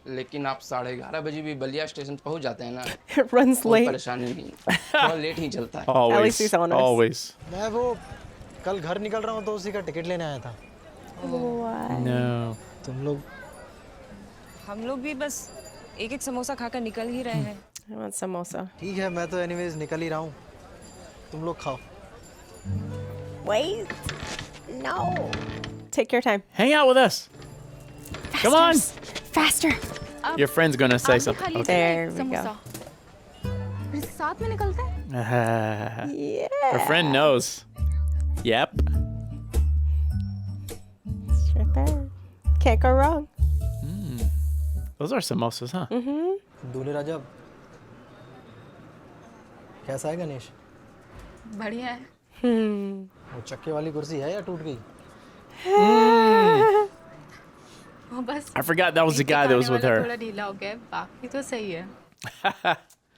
लेकिन आप 11:30 बजे भी बलिया स्टेशन पहुंच जाते हैं ना। It runs कोई late. परेशानी नहीं, बहुत लेट ही चलता है। At least he's honest. Always. मैं वो कल घर निकल रहा हूँ तो उसी का टिकट लेने आया था। No. तुम लोग हम लोग भी बस एक समोसा खाकर निकल ही रहे हैं। I want samosa. ठीक है, मैं तो एनीवेज निकल ही रहा हूँ, तुम लोग खाओ। Wait. No. Take your time. Hang out with us. Come on. Faster. Your friend's gonna say something. Okay. There we go. साथ में निकलते हैं। Yeah. Her friend knows. Yep. It's right there. Can't go wrong. Those are samosas, huh? दूल्हे राजा कैसा है गणेश? बढ़िया है। वो चक्के वाली कुर्सी है या टूट गई? बस I forgot that was the guy that was with her. थोड़ा ढीला हो गया, बाकी तो सही है।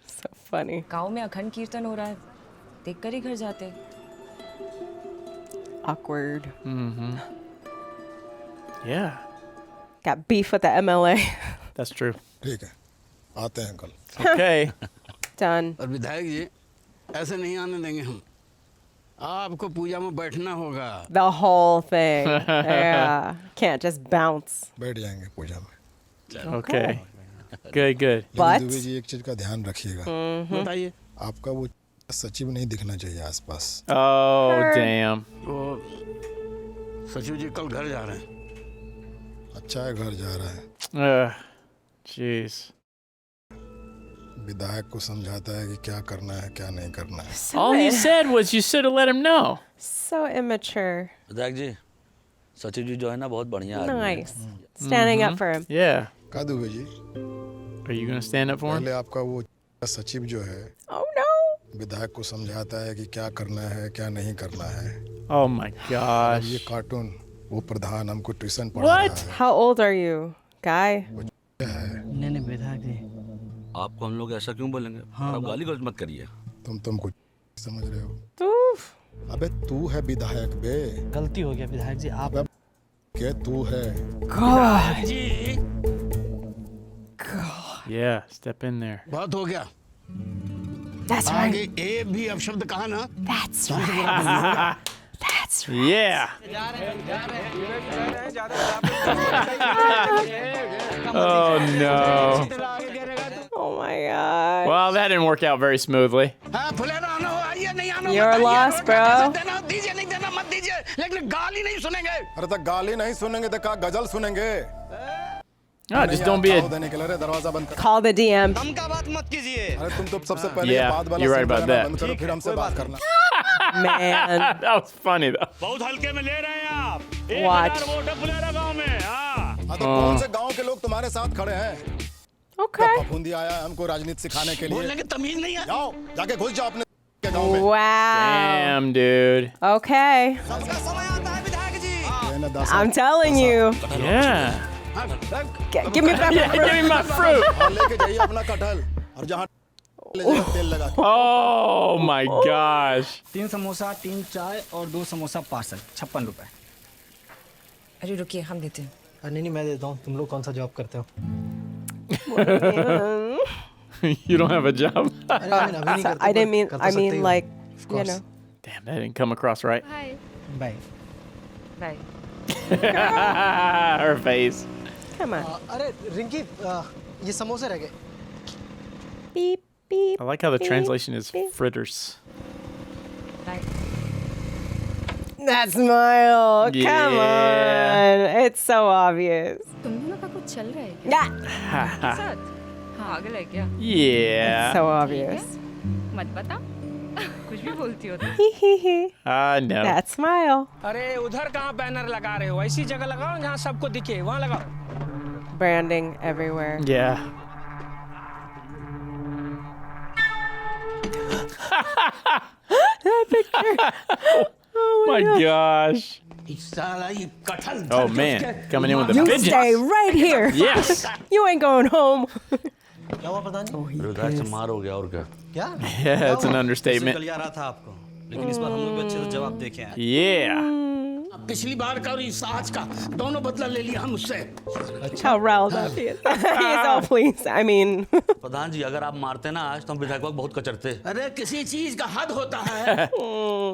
So funny. गांव में अखंड कीर्तन हो रहा है, देखकर ही घर जाते। Awkward. Yeah, Got beef with the MLA. that's true. ठीक है, आते हैं कल। Okay. Done. और विधायक जी ऐसे नहीं आने देंगे हम, आपको पूजा में बैठना होगा। The whole thing. Yeah. Can't just bounce. बैठ जाएंगे पूजा में। Okay. Good. लेकिन दुबे जी एक चीज का ध्यान रखिएगा, बताइए। आपका वो सचिव नहीं दिखना चाहिए आसपास। Oh, damn. वो सचिव जी कल घर जा रहे हैं। अच्छा है घर जा रहा है। Jeez. विधायक को समझाता है कि क्या करना है क्या नहीं करना है। All he said was you should have let him know. So immature. विधायक जी, सचिव जी जो है ना बहुत बढ़िया आदमी है। Nice. Standing up for him. Yeah. का Dubey ji? Are you gonna stand up for him? पहले आपका वो सचिव जो है Oh no. विधायक को समझाता है कि क्या करना है क्या नहीं करना है। Oh my gosh. ये कार्टून वो प्रधान हमको ट्यूशन पढ़ा रहा है। How old are you, guy? नहीं विधायक जी, आपको हम लोग ऐसा क्यों बोलेंगे? आप गाली गलौज मत करिए। तुम कुछ समझ रहे हो? Oof. अबे तू है विधायक बे। गलती हो गया विधायक जी, आप क्या तू है? God. Ji Yeah, step in there. बहुत हो गया। That's आगे right. ए भी अपशब्द कहा ना। That's right. That's That's right. Yeah. Oh no. Oh my god. Well, that didn't work out very smoothly. You're lost, bro. अरे तो गाली नहीं सुनेंगे तो क्या गजल सुनेंगे? No, just don't be a... दरवाजा बंद कर. Call the DM. अरे तुम तो सबसे पहले Yeah, बात वाला you're right सुन about लेना, that. बंद करो, फिर हमसे बात करना. Man. That was funny though. बहुत हल्के में ले रहे हैं आप। Watch. 1000 वोट है फुलेरा गांव में। हाँ। हाँ, तो कौन से गांव के लोग तुम्हारे साथ खड़े हैं? Okay. फफूंदी आया है हमको राजनीति सिखाने के लिए. बोलने की तमीज नहीं है। जाओ, जाके घुस जाओ अपने के गांव में. Wow. Damn, dude. Okay. I'm telling you. Yeah. Give me back my Yeah, fruit. give me my fruit. हाँ, लेके जाइए अपना कटहल और जहाँ ले जाइए तेल लगा के. Oh my gosh. 3 समोसा 3 चाय और 2 समोसा पार्सल 56 रुपए। अरे रुकिए हम देते हैं। नहीं नहीं मैं देता हूँ। तुम लोग कौन सा जॉब करते हो? You don't have a job? I didn't mean, I mean like, you know. Damn, that didn't come across right. Hi. Bye. Bye. Her face. Come on. अरे रिंकी ये समोसे रह गए. Beep, beep. I like how the beep, translation is beep. fritters. That smile. Come Yeah. on. It's so obvious. तुम दोनों का कुछ चल रहा है क्या? Yeah. साथ? पागल है क्या? Yeah. So obvious. मत बता। कुछ भी बोलती हो तुम। Hee hee hee. I know. That smile. अरे उधर कहाँ बैनर लगा रहे हो? ऐसी जगह लगाओ जहाँ सबको दिखे, वहाँ लगाओ। Branding everywhere. Yeah. That picture. Oh My gosh. साला ये कटहल। Oh man, coming in with the You pigeons. stay right here. Yes. You ain't going home. क्या हुआ प्रधान जी? रोजगार से मार हो गया और क्या? क्या? Yeah, it's an understatement. कल आ रहा था आपको, लेकिन इस बार हम लोग भी अच्छे से जवाब देखे हैं। Yeah. पिछली बार का और इस आज का दोनों बदला ले लिया हम उससे। How riled up he is. He's all pleased. I mean. प्रधान जी अगर आप मारते ना आज तो हम विधायक को बहुत कचरते। अरे किसी चीज का हद होता है।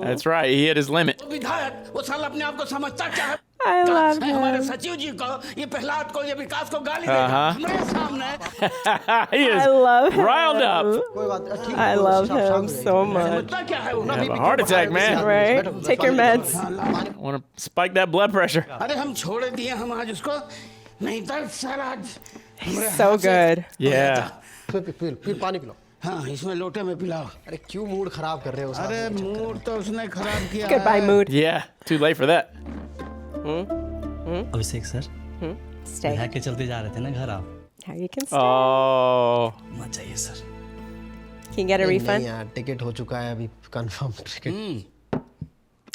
That's right. He hit his limit. वो विधायक वो साल अपने आप को समझता क्या है? I love हमारे him. सचिव जी को ये प्रहलाद को ये विकास को गाली देगा हमारे सामने। He is I love him. riled up. कोई बात ठीक. I love him so much. समझता क्या है वो? You have a heart attack, man. Right? Take your meds. Want to spike that blood pressure. अरे हम छोड़ दिए हम आज उसको नहीं तो सारा आज हमारे So हाथ से- good. Yeah. फिर पानी पिलो. हाँ इसमें लोटे में पिलाओ। अरे क्यों मूड खराब कर रहे हो? अरे मूड तो उसने खराब किया Goodbye, mood. Yeah. Too late for that. Abhishek sir, Stay. विधायक के चलते जा रहे थे ना घर आप? How you can stay. Oh. मत जाइए sir. Can you get a refund? नहीं यार टिकट हो चुका है अभी confirm ticket.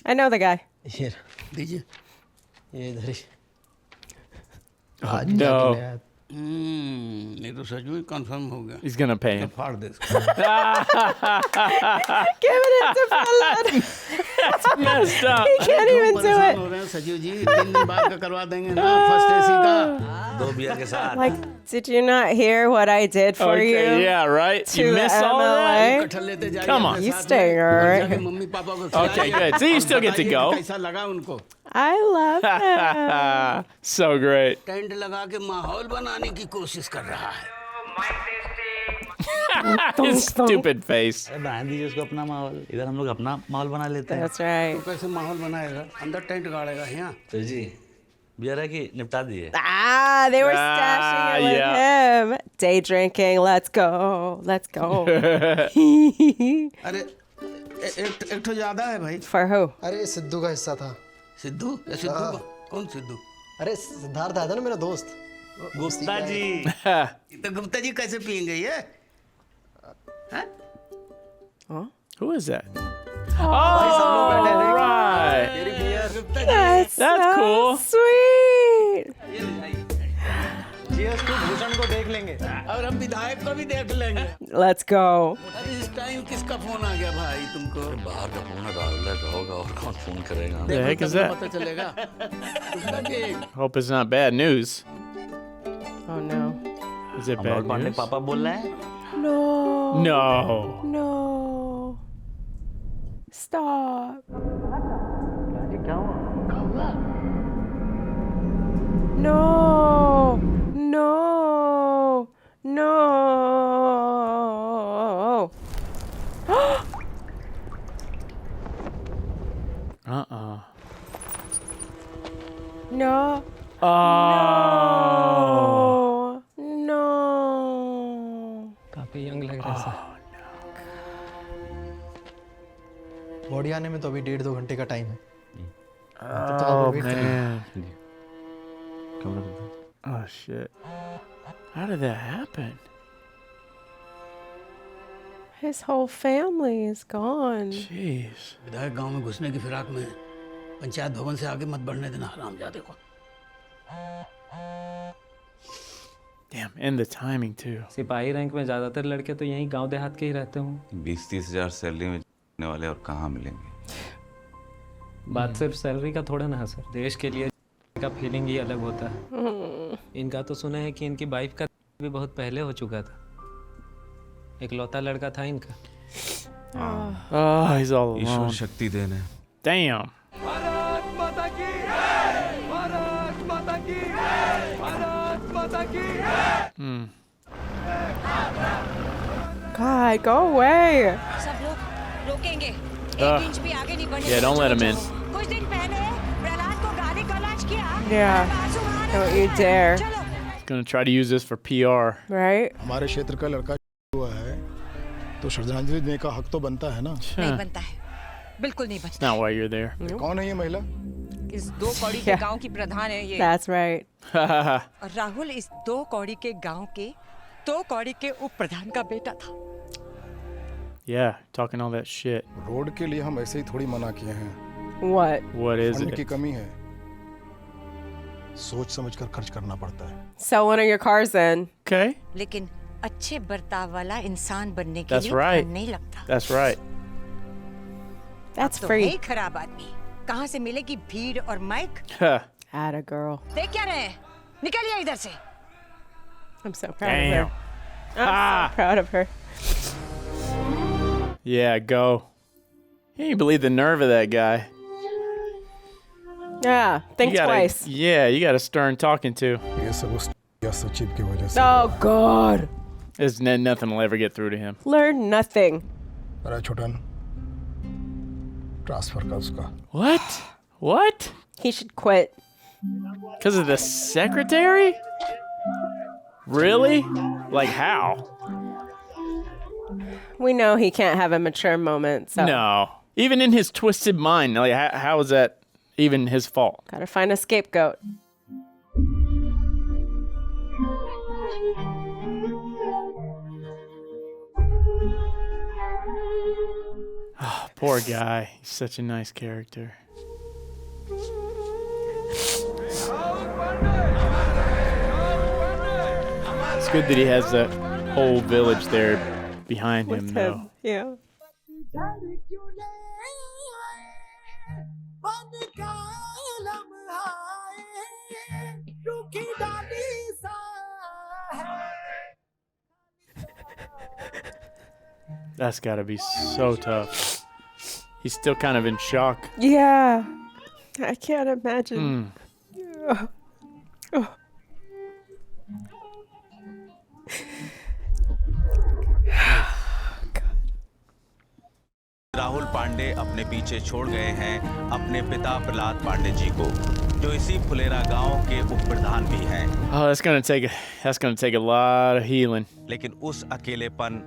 I know the guy. ये दीजिए। ये इधर ही. Oh, आज जाके no. ले आया. नहीं तो सच में कंफर्म हो गया। He's gonna pay him. फाड़ दे इसको। Giving it to Prahlad. That's messed up. He can't even do परेशान it. हो रहे हैं सचिव जी 3 दिन बाद का करवा देंगे ना फर्स्ट एसी का। 2 बियर के साथ। Like, did you not hear what I did for Okay, you? yeah, right. To You the missed all of that? MLA? कटहल लेते जाइए Come on. अपने You साथ stay, में, all और right? जाके मम्मी पापा को Okay, खिलाइए। good. So you still get to बताइए go. कैसा लगा उनको? I love him. So great. Tent लगा के माहौल बनाने की कोशिश कर रहा है। His stupid face. बना दीजिए उसको अपना माहौल। इधर हम लोग अपना माहौल बना लेते हैं। That's right. तो कैसे माहौल बनाएगा? अंदर टेंट गाड़ेगा यहाँ। तो जी बियर है कि निपटा दिए? Ah, they were stashing it with him. Day drinking. Let's go. Let's go. अरे एक तो ज्यादा है भाई। For who? अरे सिद्धू का हिस्सा था. सिद्धू? ये सिद्धू कौन सिद्धू? अरे सिद्धार्थ आया था ना मेरा दोस्त. गुप्ता जी। तो गुप्ता जी कैसे पियेंगे ये? Who is that? Oh, right. That's so cool. Sweet. Cheers to Bhushan को देख लेंगे. और हम विधायक को भी देख लेंगे। Let's go. अरे इस टाइम किसका फोन आ गया भाई तुमको? बाहर का फोन डाल होगा और कौन फोन करेगा? The heck is that? पता चलेगा। Gupta ji. Hope it's not bad news. Oh no. Is it bad Pandey news? पापा बोल रहे हैं? No. No. No. Stop. क्या हुआ? No, no, no. No. Oh. No. काफी यंग लग रहा है सर। बॉडी आने में तो अभी 1.5-2 घंटे का टाइम है। तब तक आप Oh वेट करिए। man. Oh shit. How did that happen? His whole family is gone. Jeez. विधायक गांव में घुसने की फिराक में पंचायत भवन से आगे मत बढ़ने देना हरामजादे को। Damn, and the timing too. सिपाही रैंक में ज्यादातर लड़के तो यहीं गांव देहात के ही रहते हों। 20-30 हजार सैलरी में जीने वाले और कहाँ मिलेंगे? बात सिर्फ सैलरी का थोड़ा ना है सर, देश के लिए का फीलिंग ही अलग होता है। इनका तो सुना है कि इनकी वाइफ का भी बहुत पहले हो चुका था, इकलौता लड़का था इनका। Oh, he's all ईश्वर alone. शक्ति देने। Damn. भारत माता की जय, भारत माता की जय, भारत माता की जय। God, go away. सब लोग रोकेंगे, एक इंच भी आगे नहीं बढ़ने Yeah, don't let him in. कुछ दिन पहले प्रहलाद को गाली गलौज किया। Yeah. Don't you dare. He's gonna try to use this for PR. Right? हमारे क्षेत्र का लड़का हुआ है तो श्रद्धांजलि देने का हक तो बनता है ना। नहीं बनता है, बिल्कुल नहीं It's बनता। not why you're there. कौन है ये महिला? इस 2 कौड़ी के गांव की प्रधान है ये। That's right. और राहुल इस 2 कौड़ी के गांव के 2 कौड़ी के उप प्रधान का बेटा था। Yeah, talking all that shit. Road के लिए हम ऐसे ही थोड़ी मना किए हैं। What? What is फंड की it? कमी है, सोच समझकर खर्च करना पड़ता है। Sell one of your cars then. Okay. लेकिन अच्छे बर्ताव वाला इंसान बनने के That's लिए right. धन नहीं लगता। That's right. That's तो free. है खराब आदमी, कहाँ से मिलेगी भीड़ और माइक? Atta girl. देख क्या रहे हैं? निकलिए इधर से। I'm so proud of Damn. her. I'm so proud of her. Yeah, go. Can you believe the nerve of that guy? Yeah, think You gotta- twice. Yeah, you got a stern talking to. ये सब उस सचिव की वजह से। Oh God. There's nothing will ever get through to him. Learn nothing. अरे छोटन, transfer का उसका। What? What? He should quit. Because of the secretary? Really? Like how? We know he can't have a mature moment, so No. Even in his twisted mind, like how is that even his fault? gotta find a scapegoat. Oh, poor guy. He's such a nice character. It's good that he has that whole village there behind him, With though. him. Yeah. That's got to be so tough. He's still kind of in shock. Yeah. I can't imagine. Oh. Oh. Rahul Pandey अपने पीछे छोड़ गए हैं अपने पिता प्रहलाद पांडे जी को, जो इसी फुलेरा गांव के उप प्रधान भी हैं। Oh, that's gonna take a lot of healing. लेकिन उस अकेलेपन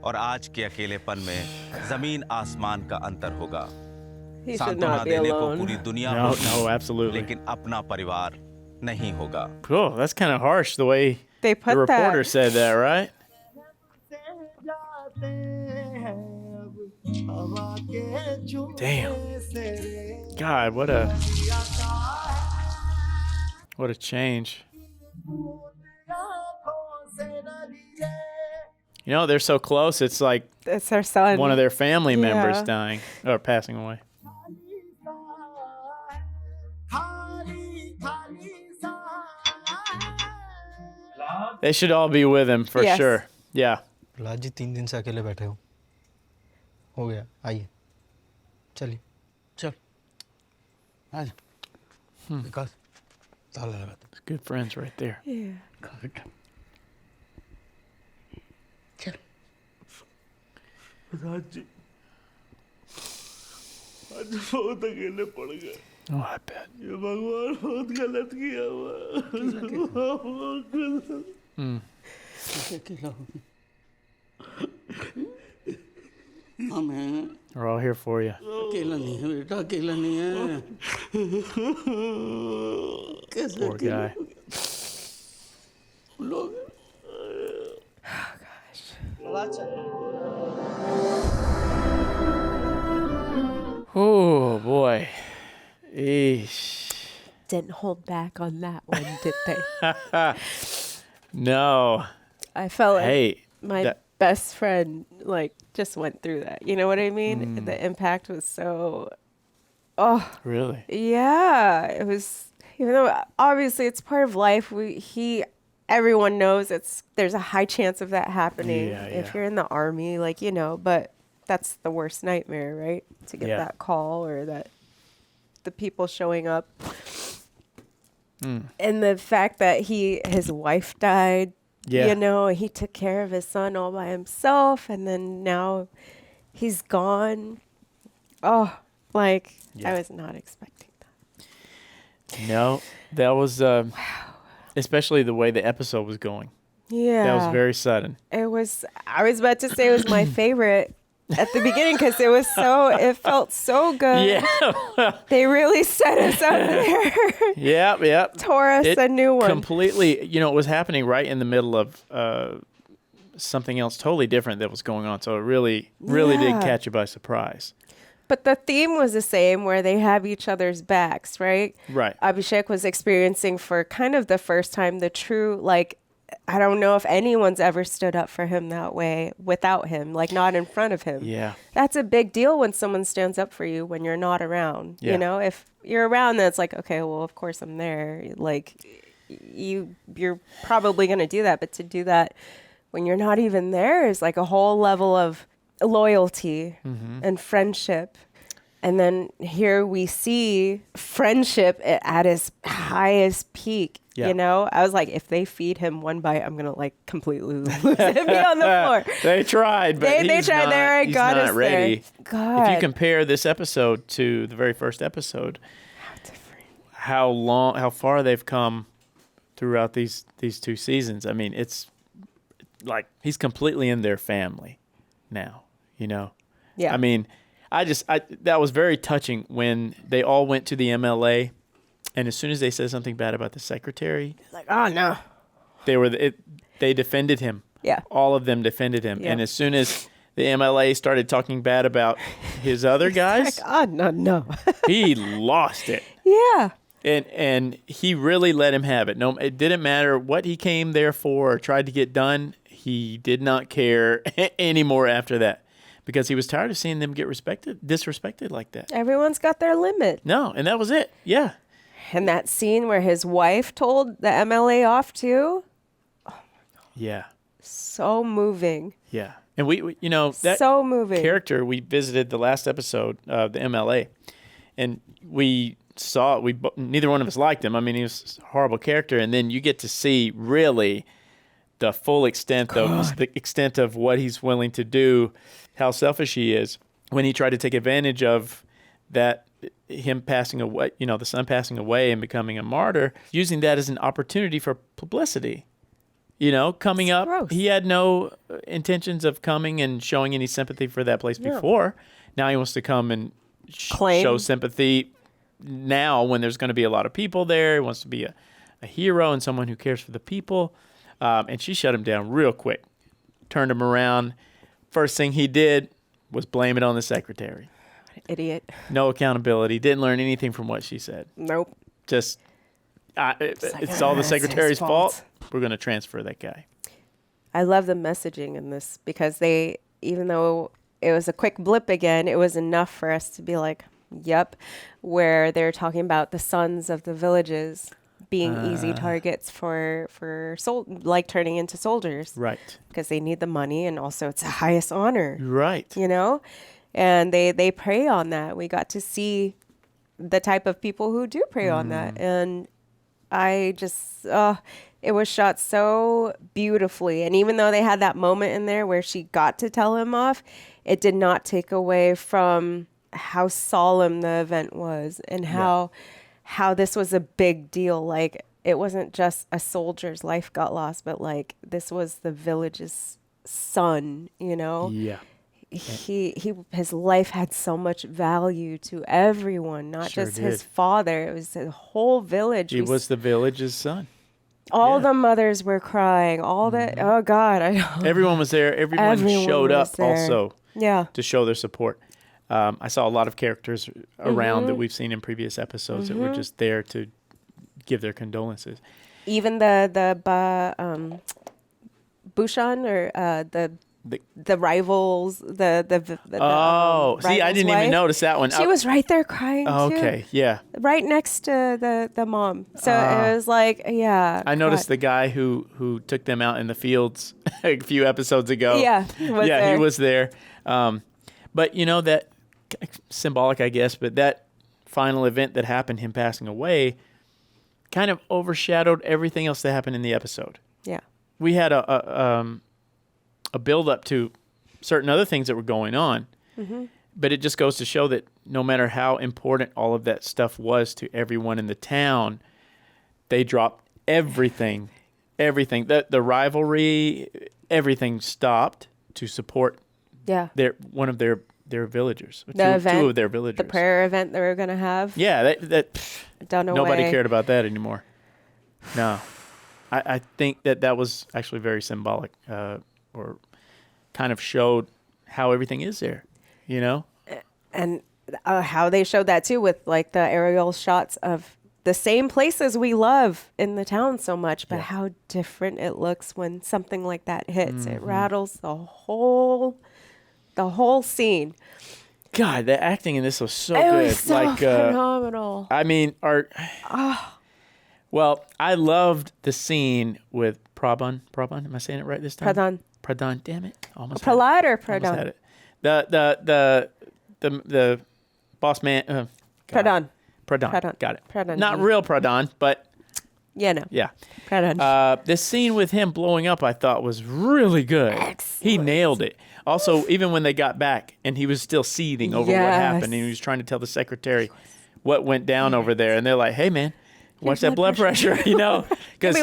और आज के अकेलेपन में जमीन आसमान का अंतर होगा। He should सांत्वना not be देने को alone. पूरी दुनिया No, होगी, no, absolutely. लेकिन अपना परिवार नहीं होगा। Cool. That's kind of harsh the way They put the reporter that. said that, right? Damn. God, what a change. You know, they're so close. It's like It's their son. one of their family members Yeah. dying or passing away. They should all be with him for Yes. sure. Yeah. Prahlad ji 3 दिन से अकेले बैठे हो गया, आइए, चलिए। All विकास ताला लगा दो। Good friends right there. Yeah. प्रधान जी आज बहुत अकेले पड़ गए। Oh, I bet. ये भगवान बहुत गलत किया हुआ। बहुत गलत। हमें We're all here for you. अकेला नहीं है बेटा, अकेला नहीं है। कैसे Poor guy. लोग Oh boy. Eesh. Didn't hold back on that one, did they? No. I felt like Hey, my that- best friend like just went through that. You know what I mean? The impact was so Really? yeah, it was, even though obviously it's part of life, everyone knows there's a high chance of that happening Yeah, if yeah. you're in the army, like, you know, but that's the worst nightmare, right? To get Yeah. that call or the people showing up. And the fact that his wife died, Yeah. you know, he took care of his son all by himself, and then now he's gone. Oh, like, Yeah. I was not expecting that. No, that was especially the way the episode was going. Yeah. That was very sudden. I was about to say it was my favorite at the beginning because it felt so good. Yeah. They really set us up there. Yep. Tore us a new one. Completely, it was happening right in the middle of something else totally different that was going on. So it really did Yeah. catch you by surprise. But the theme was the same, where they have each other's backs, right? Right. Abhishek was experiencing for kind of the first time the true, like, I don't know if anyone's ever stood up for him that way without him, like not in front of him. Yeah. That's a big deal when someone stands up for you when you're not around. Yeah. You know, if you're around, then it's like, okay, well, of course I'm there. Like, you're probably going to do that. But to do that when you're not even there is like a whole level of loyalty and friendship. And then here we see friendship at its highest peak. Yeah. You know, I was like, if they feed him one bite, I'm going to like completely lose it and be on the floor. They tried, but They he's tried. not, They already he's got not us ready. there. God. If you compare this episode to the very first episode, how far they've come throughout these two seasons. I mean, it's like he's completely in their family now, Yeah. I mean, that was very touching when they all went to the MLA, and as soon as they said something bad about the secretary, Like, oh, no. they defended him. Yeah. All of them defended him. Yeah. And as soon as the MLA started talking bad about his other guys, Like, oh, no. he lost it. Yeah. And he really let him have it. No, it didn't matter what he came there for or tried to get done. He did not care anymore after that because he was tired of seeing them get disrespected like that. Everyone's got their limit. No, and that was it. Yeah. And that scene where his wife told the MLA off too, Yeah. so moving. Yeah. And we that So moving. character, we visited the last episode of the MLA, and we saw neither one of us liked him. I mean, he was a horrible character, and then you get to see really the full extent of what he's willing to do, how selfish he is when he tried to take advantage of that, him passing away, the son passing away and becoming a martyr, using that as an opportunity for publicity. Coming up, gross. he had no intentions of coming and showing any sympathy for that place No. before. Now he wants to come and Claim. show sympathy now when there's going to be a lot of people there. He wants to be a hero and someone who cares for the people. And she shut him down real quick, turned him around. First thing he did was blame it on the secretary. Idiot. No accountability. Didn't learn anything from what she said. Nope. Just, it's all the it's his secretary's fault. fault. We're going to transfer that guy. I love the messaging in this because even though it was a quick blip again, it was enough for us to be like, yep, where they're talking about the sons of the villages being easy targets for turning into soldiers. Right. Because they need the money and also it's the highest honor. Right. And they prey on that. We got to see the type of people who do prey on that. And I just, it was shot so beautifully. And even though they had that moment in there where she got to tell him off, it did not take away from how solemn the event was and how this was a big deal. Like, it wasn't just a soldier's life got lost, but like this was the village's son, you know? Yeah. His life had so much value to everyone, not Sure just did. his father. It was the whole village. He was the village's son. All the mothers were crying. All the oh God, I don't. Everyone was there. Everyone showed was up there. also. Yeah. To show their support. I saw a lot of characters around that we've seen in previous episodes that were just there to give their condolences. Even the Bushan or the rivals, the see, I didn't even notice that one. She was right there crying too. Okay, yeah. Right next to the mom. So it was like, yeah. I noticed the guy who took them out in the fields a few episodes ago. Yeah, he was there. But you know, that symbolic, I guess, but that final event that happened, him passing away, kind of overshadowed everything else that happened in the episode. Yeah. We had a build up to certain other things that were going on, but it just goes to show that no matter how important all of that stuff was to everyone in the town, they dropped everything, the rivalry, everything stopped to support one of their villagers, two of their villagers. The prayer event they were going to have. Yeah, done away. Nobody cared about that anymore. No. I think that was actually very symbolic, or kind of showed how everything is there, you know? And how they showed that too with like the aerial shots of the same places we love in the town so much, but how different it looks when something like that hits. It rattles the whole scene. God, the acting in this was so It good. was so phenomenal. I mean, well, I loved the scene with Prabhan. Am I saying it right this time? Pradhan. Damn it! Almost. Prahlad or Almost had Pradhan? it. The boss man. Pradhan. Pradhan. Got it. Pradhan. Not real Pradhan, but yeah, Pradhan. This scene with him blowing up, I thought was really good. Excellent. He nailed it. Also, even when they got back and he was still seething over what happened, and he was trying to tell the secretary what went down over there, and they're like, "Hey, man, watch that blood pressure," you know, because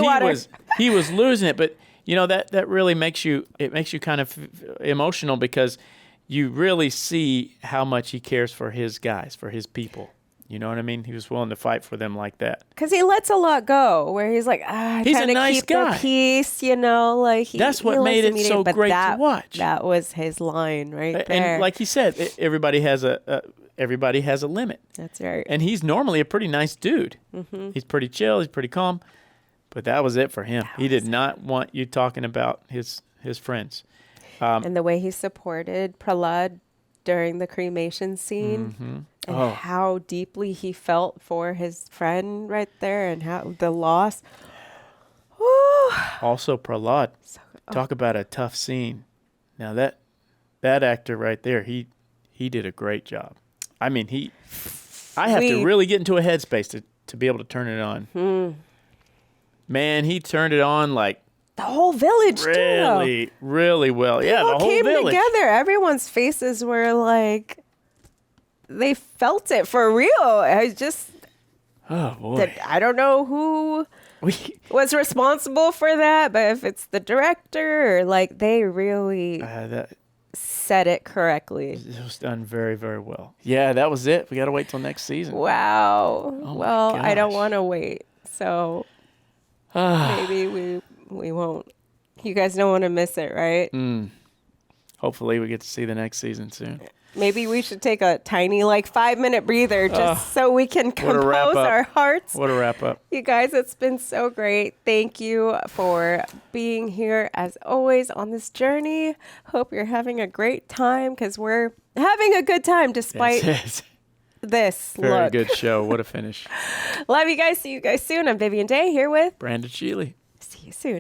he was losing it. But you know that really makes you kind of emotional because you really see how much he cares for his guys, for his people. You know what I mean? He was willing to fight for them like that. Because he lets a lot go, where he's like, he's trying a to nice keep guy. the peace, you know, like That's what made it so great to watch. That was his line right there. And like he said, everybody has a limit. That's right. And he's normally a pretty nice dude. He's pretty chill. He's pretty calm. But that was it for him. He did not want you talking about his friends. And the way he supported Prahlad during the cremation scene, and how deeply he felt for his friend right there, and how the loss. Also, Prahlad, talk about a tough scene. Now that actor right there, he did a great job. I mean, I have to really get into a headspace to be able to turn it on. Man, he turned it on like the whole village really, really well. Yeah, the whole came village together. Everyone's faces were like, they felt it for real. I just, oh boy, I don't know who was responsible for that, but if it's the director or like they really said it correctly. It was done very, very well. Yeah, that was it. We got to wait till next season. Wow. Oh well, my I don't gosh. want to wait, so maybe we won't. You guys don't want to miss it, right? Hopefully we get to see the next season soon. Maybe we should take a tiny 5-minute breather just so we can What a wrap compose up. our hearts. What a wrap up. You guys, it's been so great. Thank you for being here as always on this journey. Hope you're having a great time because we're having a good time despite Yes, this very look. good show. What a finish. Love you guys. See you guys soon. I'm Vivian Day here with Brandon Sheely. See you soon.